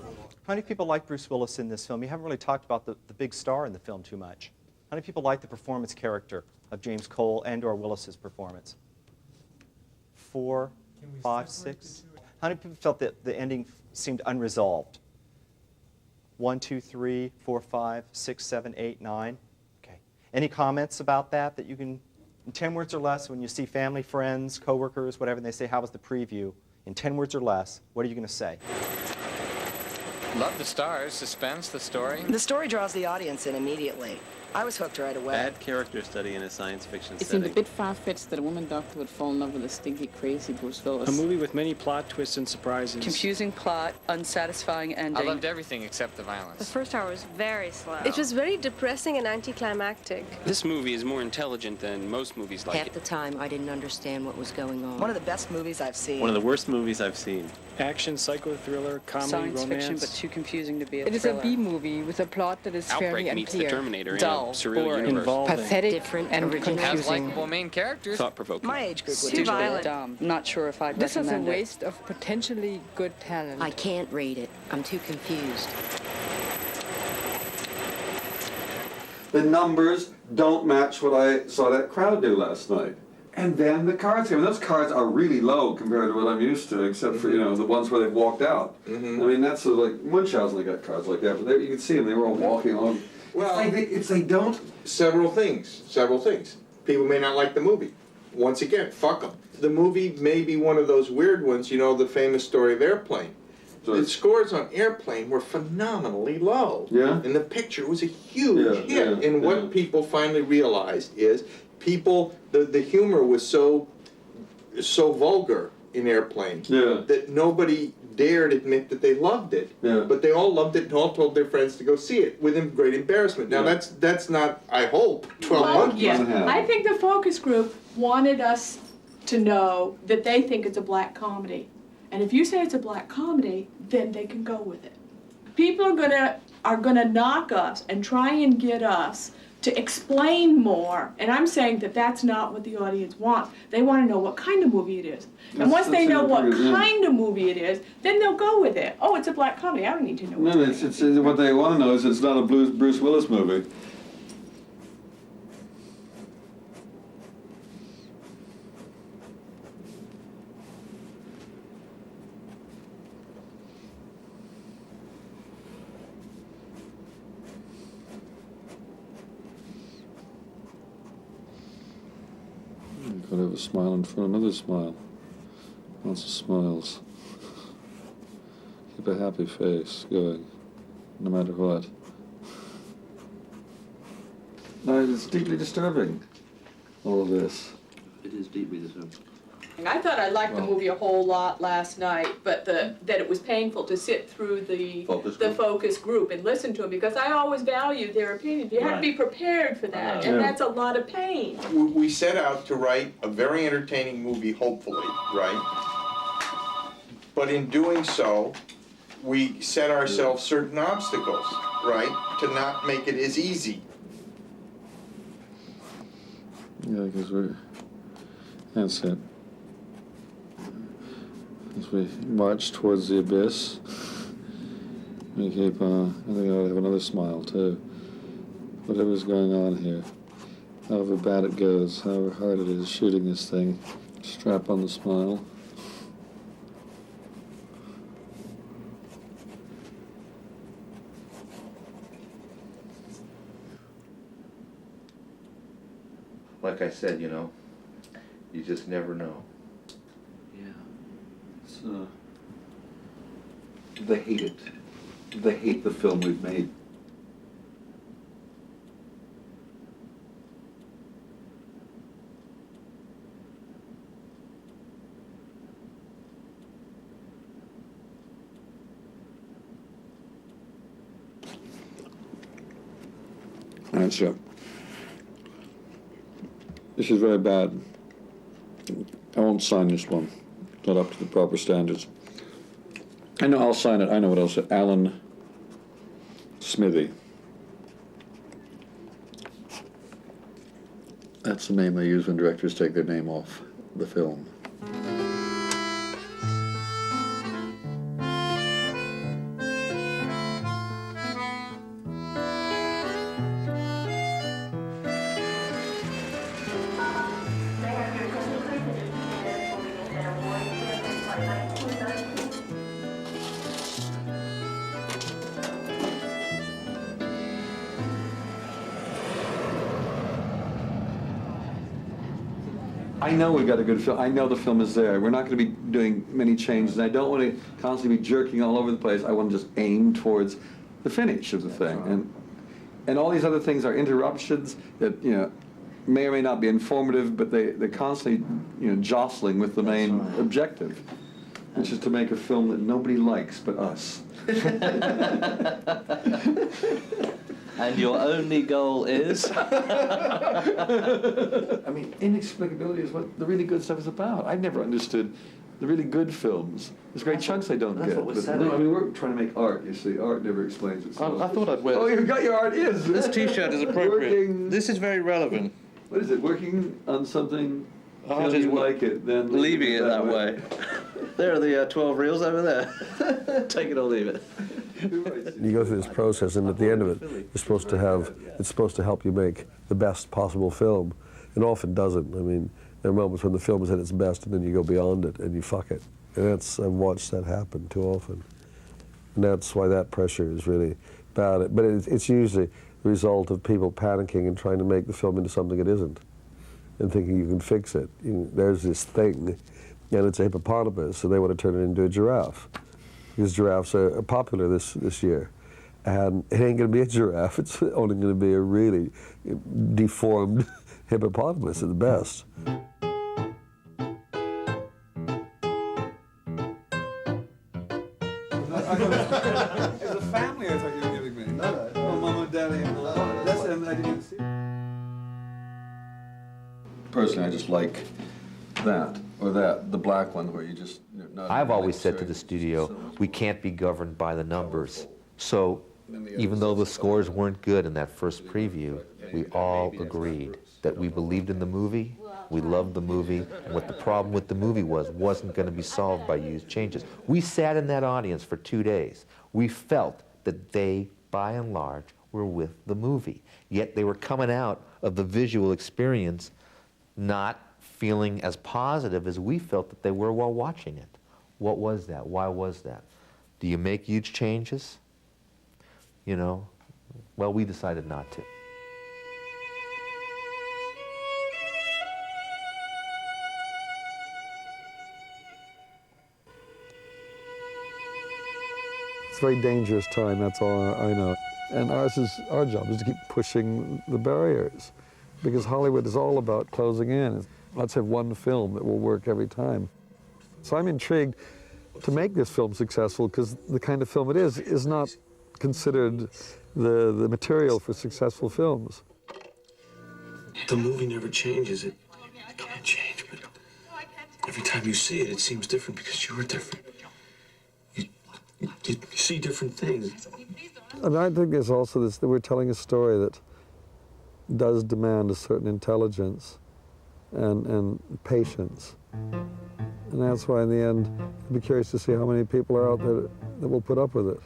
Speaker 18: How many people like Bruce Willis in this film? You haven't really talked about the big star in the film too much. How many people like the performance character of James Cole and/or Willis's performance? 4, 5, 6. How many people felt that the ending seemed unresolved? 1, 2, 3, 4, 5, 6, 7, 8, 9. Okay. Any comments about that you can, in 10 words or less, when you see family, friends, coworkers, whatever, and they say, "How was the preview?" In 10 words or less, what are you going to say?
Speaker 22: Love the stars, suspense, the story.
Speaker 2: The story draws the audience in immediately. I was hooked right away.
Speaker 23: Bad character study in a science fiction
Speaker 24: It
Speaker 23: setting.
Speaker 24: seemed a bit far-fetched that a woman doctor would fall in love with a stinky, crazy Bruce Willis.
Speaker 25: A movie with many plot twists and surprises.
Speaker 26: Confusing plot, unsatisfying ending.
Speaker 22: I loved everything except the violence.
Speaker 27: The first hour was very slow.
Speaker 29: It was very depressing and anticlimactic.
Speaker 23: This movie is more intelligent than most movies like
Speaker 2: Half
Speaker 23: it.
Speaker 2: the time, I didn't understand what was going on. One of the best movies I've seen.
Speaker 23: One of the worst movies I've seen.
Speaker 25: Action, psycho thriller, comedy,
Speaker 26: Science
Speaker 25: romance.
Speaker 26: fiction, but too confusing to be a
Speaker 24: It is a
Speaker 26: thriller.
Speaker 24: B-movie with a plot that is fairly
Speaker 23: Outbreak meets
Speaker 24: unclear.
Speaker 23: the Terminator
Speaker 26: Dull,
Speaker 23: in a surreal
Speaker 24: boring,
Speaker 23: universe.
Speaker 24: pathetic,
Speaker 2: Different,
Speaker 24: and
Speaker 2: original.
Speaker 22: Has
Speaker 24: confusing.
Speaker 22: likable main characters.
Speaker 23: Thought-provoking.
Speaker 2: My age group would
Speaker 26: Too
Speaker 2: enjoy it.
Speaker 26: dumb. Not sure if I'd
Speaker 24: This is a
Speaker 26: recommend it.
Speaker 24: waste of potentially good talent.
Speaker 2: I can't rate it. I'm too confused.
Speaker 1: The numbers don't match what I saw that crowd do last night. And then the cards came. Those cards are really low compared to what I'm used to, except for, the ones where they've walked out. I mean, that's sort of like, Munchausen got cards like that, but you could see them, they were all walking on.
Speaker 7: Well,
Speaker 1: it's they don't.
Speaker 7: Several things. People may not like the movie. Once again, fuck them. The movie may be one of those weird ones, the famous story of Airplane. The scores on Airplane were phenomenally low.
Speaker 1: Yeah.
Speaker 7: And the picture was a huge hit. And what people finally realized is the humor was so vulgar in Airplane that nobody dared admit that they loved it. But they all loved it and all told their friends to go see it with great embarrassment. Now that's not, I hope, 12 months.
Speaker 30: I think the focus group wanted us to know that they think it's a black comedy. And if you say it's a black comedy, then they can go with it. People are gonna knock us and try and get us to explain more, and I'm saying that that's not what the audience wants. They want to know what kind of movie it is. And once they know what kind of movie it is, then they'll go with it. Oh, it's a black comedy. I don't need to know what
Speaker 1: No, it's what they want to know is it's not a Bruce Willis movie. Got to have a smile in front of another smile. Lots of smiles. Keep a happy face going, no matter what. No, it's deeply disturbing, all of this.
Speaker 17: It is deeply disturbing.
Speaker 30: I thought I liked the movie a whole lot last night, but that it was painful to sit through the focus group and listen to them, because I always value their opinion. You have to be prepared for that, and that's a lot of pain.
Speaker 3: We set out to write a very entertaining movie, hopefully, right? But in doing so, we set ourselves certain obstacles, right, to not make it as easy.
Speaker 1: Yeah, because that's it. As we march towards the abyss, we keep, I think I have another smile too. Whatever's going on here, however bad it goes, however hard it is shooting this thing, strap on the smile.
Speaker 16: Like I said, you know, you just never know.
Speaker 1: They hate it. They hate the film we've made. That's it. This is very bad. I won't sign this one. It's not up to the proper standards. I know, I'll sign it. I know what else. Alan Smithy. That's the name I use when directors take their name off the film. I know we've got a good film. I know the film is there. We're not going to be doing many changes. I don't want to constantly be jerking all over the place. I want to just aim towards the finish of the thing. And all these other things are interruptions that, you know, may or may not be informative, but they're constantly, you know, jostling with the main objective, which is to make a film that nobody likes but us.
Speaker 10: And your only goal is?
Speaker 1: I mean, inexplicability is what the really good stuff is about. I've never understood the really good films. There's great chunks I don't get. But no, I mean, we're trying to make art, you see. Art never explains itself.
Speaker 10: I thought I'd wear...
Speaker 1: Oh, you've got your art is.
Speaker 10: This T-shirt is appropriate. This is very relevant.
Speaker 1: What is it? Working on something,
Speaker 10: Art
Speaker 1: feeling
Speaker 10: is
Speaker 1: you like it, then...
Speaker 10: Leaving it that way. There are the 12 reels over there. Take it or leave it.
Speaker 1: You go through this process, and at the end of it, it's supposed to help you make the best possible film. It often doesn't. I mean, there are moments when the film is at its best, and then you go beyond it, and you fuck it. And I've watched that happen too often. And that's why that pressure is really bad. But it's usually the result of people panicking and trying to make the film into something it isn't, and thinking you can fix it. There's this thing, and it's a hippopotamus, so they want to turn it into a giraffe. Because giraffes are popular this year. And it ain't going to be a giraffe, it's only going to be a really deformed hippopotamus at the best. It's a family I thought you were giving me. No. Oh, Mama, Daddy, and that's and I didn't see. Personally, I just like that, or that, the black one where you just...
Speaker 16: I've always said to the studio, we can't be governed by the numbers. So even though the scores weren't good in that first preview, We all agreed that we believed in the movie, we loved the movie, and what the problem with the movie wasn't going to be solved by huge changes. We sat in that audience for 2 days. We felt that they, by and large, were with the movie. Yet they were coming out of the visual experience not feeling as positive as we felt that they were while watching it. What was that? Why was that? Do you make huge changes? You know? Well, we decided not to.
Speaker 1: It's a very dangerous time, that's all I know. And our job is to keep pushing the barriers, because Hollywood is all about closing in. Let's have one film that will work every time. So I'm intrigued to make this film successful, because the kind of film it is not considered the material for successful films.
Speaker 4: The movie never changes. It can't change, but every time you see it, it seems different because you're different. You see different things.
Speaker 1: And I think there's also this, that we're telling a story that does demand a certain intelligence and patience. And that's why in the end, I'd be curious to see how many people are out there that will put up with it.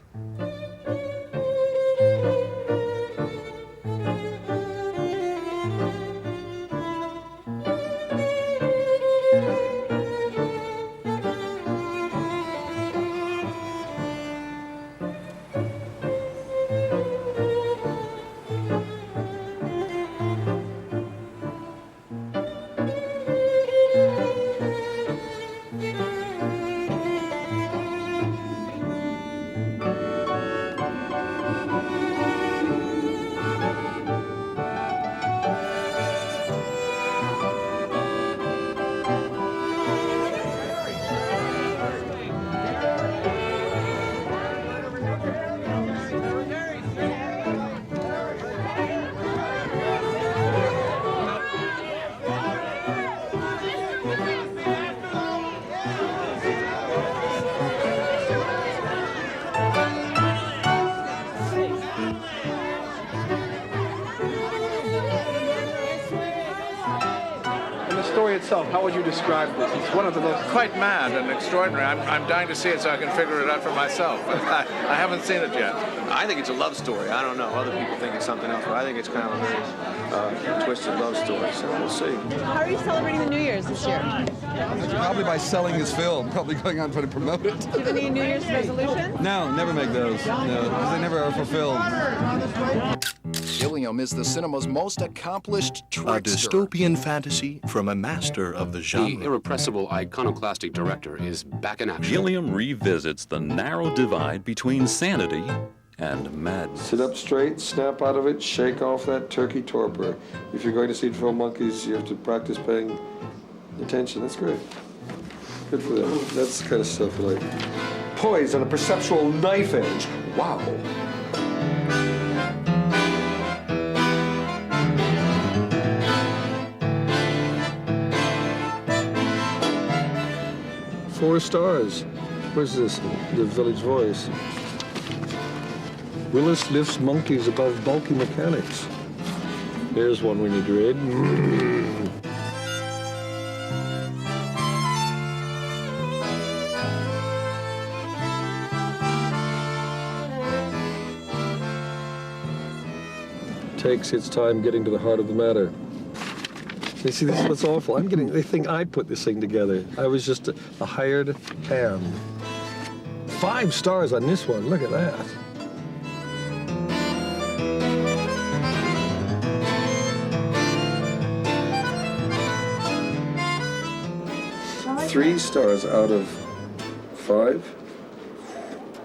Speaker 5: Itself, how would you describe this? It's one of the most...
Speaker 6: Quite mad and extraordinary. I'm dying to see it so I can figure it out for myself. I haven't seen it yet.
Speaker 23: I think it's a love story. I don't know. Other people think it's something else, but I think it's kind of a very twisted love story, so we'll see.
Speaker 19: How are you celebrating the New Year's this year?
Speaker 20: Probably by selling this film, probably going out trying to promote it.
Speaker 19: Do you have any New Year's resolutions?
Speaker 20: No, never make those. No, because they never are fulfilled.
Speaker 8: Gilliam is the cinema's most accomplished trickster.
Speaker 11: A dystopian fantasy from a master of the genre.
Speaker 12: The irrepressible iconoclastic director is back in action.
Speaker 14: Gilliam revisits the narrow divide between sanity and madness.
Speaker 1: Sit up straight, snap out of it, shake off that turkey torpor. If you're going to see 12 Monkeys, you have to practice paying attention. That's great. Good for them. That's the kind of stuff like poise on a perceptual knife edge. Wow. Four stars. Where's this? The Village Voice. Willis lifts monkeys above bulky mechanics. There's one we need to read. Takes its time getting to the heart of the matter. You see, this is what's awful. They think I put this thing together. I was just a hired hand. 5 stars on this one, look at that. Three stars out of 5?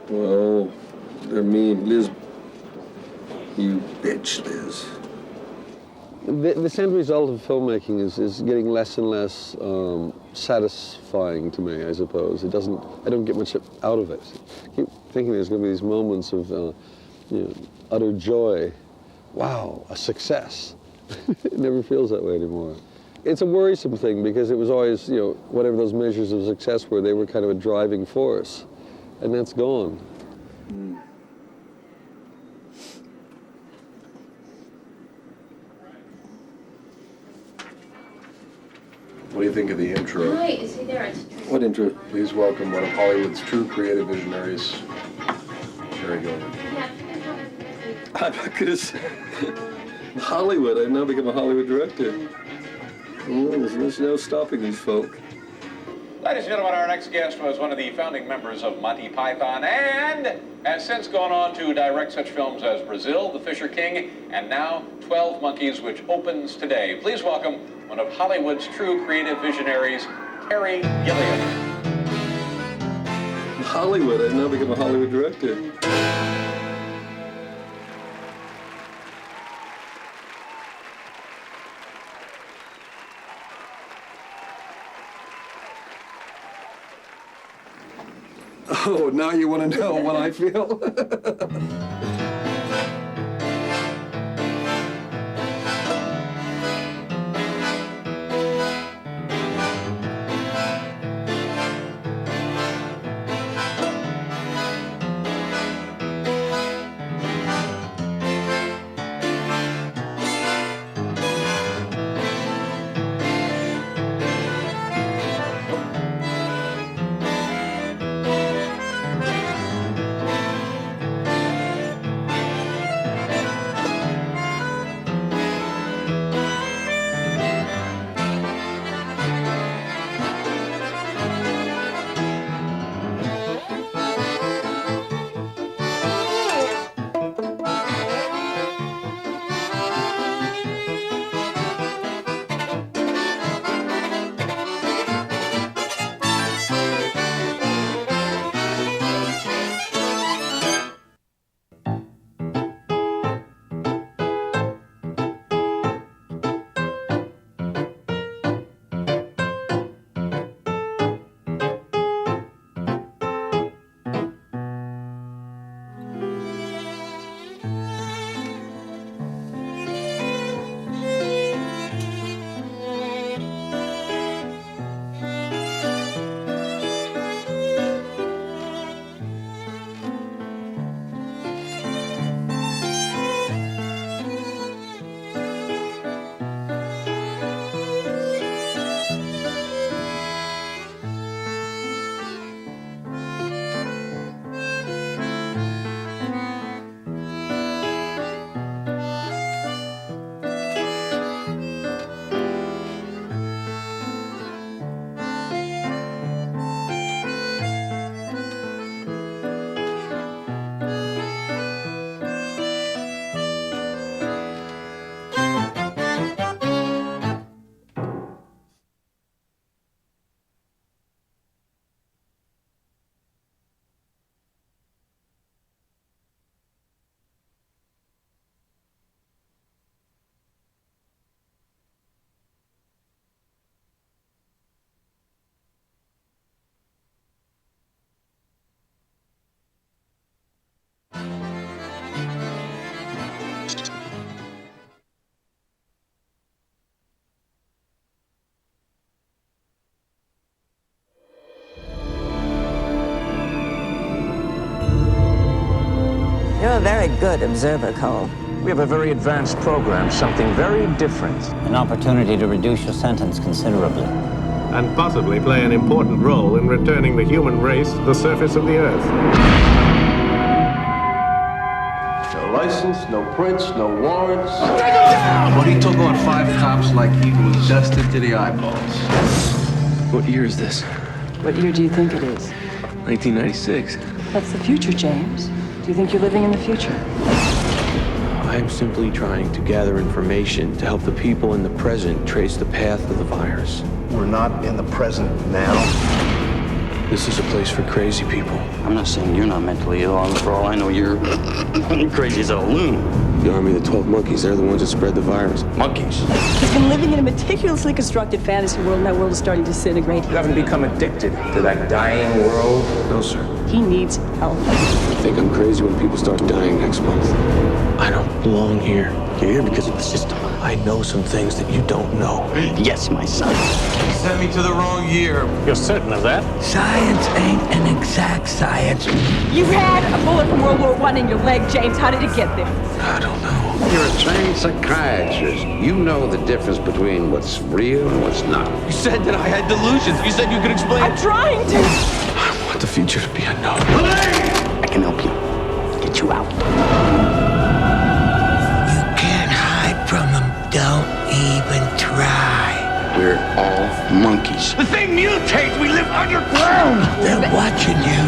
Speaker 1: Well, they're mean. Liz, you bitch, Liz. The end result of filmmaking is getting less and less satisfying to me, I suppose. I don't get much out of it. I keep thinking there's going to be these moments of utter joy. Wow, a success. It never feels that way anymore. It's a worrisome thing because it was always, whatever those measures of success were, they were kind of a driving force, and that's gone.
Speaker 9: What do you think of the intro?
Speaker 13: Hi, is he there?
Speaker 9: What intro? Please welcome one of Hollywood's true creative visionaries, Terry Gilliam.
Speaker 15: I'm not gonna say Hollywood. I've now become a Hollywood director. There's no stopping these folk.
Speaker 18: Ladies and gentlemen, our next guest was one of the founding members of Monty Python and has since gone on to direct such films as Brazil, The Fisher King, and now 12 Monkeys, which opens today. Please welcome one of Hollywood's true creative visionaries, Terry Gilliam.
Speaker 15: Hollywood. I've now become a Hollywood director.
Speaker 20: Oh, now you want to know what I feel?
Speaker 2: You're a very good observer, Cole.
Speaker 21: We have a very advanced program, something very different.
Speaker 22: An opportunity to reduce your sentence considerably.
Speaker 7: And possibly play an important role in returning the human race to the surface of the Earth.
Speaker 9: No license, no prints, no warrants.
Speaker 4: Take him down! But he took on 5 cops like he was dusted to the eyeballs. What year is this?
Speaker 26: What year do you think it is?
Speaker 4: 1996.
Speaker 26: That's the future, James. Do you think you're living in the future?
Speaker 4: I'm simply trying to gather information to help the people in the present trace the path of the virus.
Speaker 9: We're not in the present now.
Speaker 4: This is a place for crazy people.
Speaker 22: I'm not saying you're not mentally ill. For all I know, you're crazy as a loon.
Speaker 4: The army of the 12 monkeys, they're the ones that spread the virus.
Speaker 22: Monkeys.
Speaker 26: He's been living in a meticulously constructed fantasy world, and that world is starting to disintegrate.
Speaker 21: You haven't become addicted to that dying world?
Speaker 4: No, sir.
Speaker 26: He needs help.
Speaker 4: I think I'm crazy when people start dying next month. I don't belong here.
Speaker 22: You're here because of the system.
Speaker 4: I know some things that you don't know.
Speaker 22: Yes, my son.
Speaker 4: You sent me to the wrong year.
Speaker 22: You're certain of that?
Speaker 3: Science ain't an exact science.
Speaker 26: You had a bullet from World War I in your leg, James. How did it get there?
Speaker 4: I don't know.
Speaker 10: You're a trained psychiatrist. You know the difference between what's real and what's not.
Speaker 4: You said that I had delusions. You said you could explain.
Speaker 26: I'm trying to.
Speaker 4: I want the future to be unknown.
Speaker 22: I can help you. Get you out.
Speaker 3: You can't hide from them. Don't even try.
Speaker 10: We're all monkeys.
Speaker 3: The thing mutates. We live underground. They're watching you.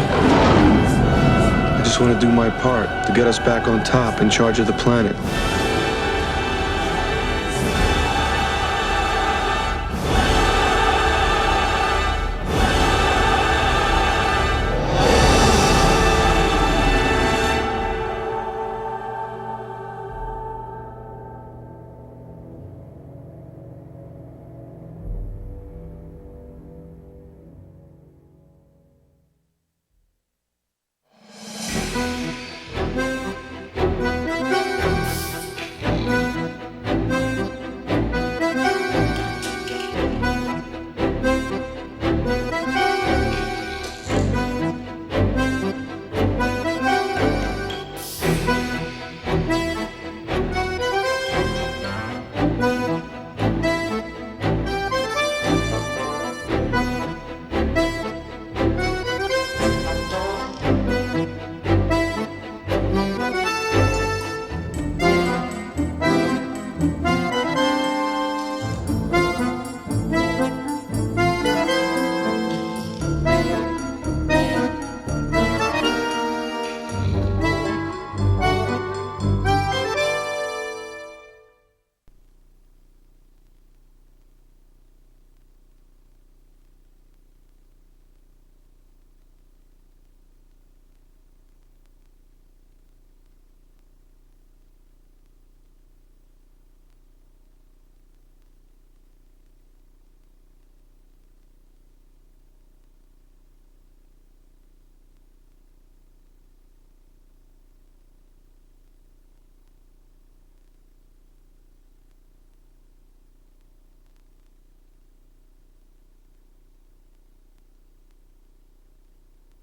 Speaker 4: I just want to do my part to get us back on top, in charge of the planet.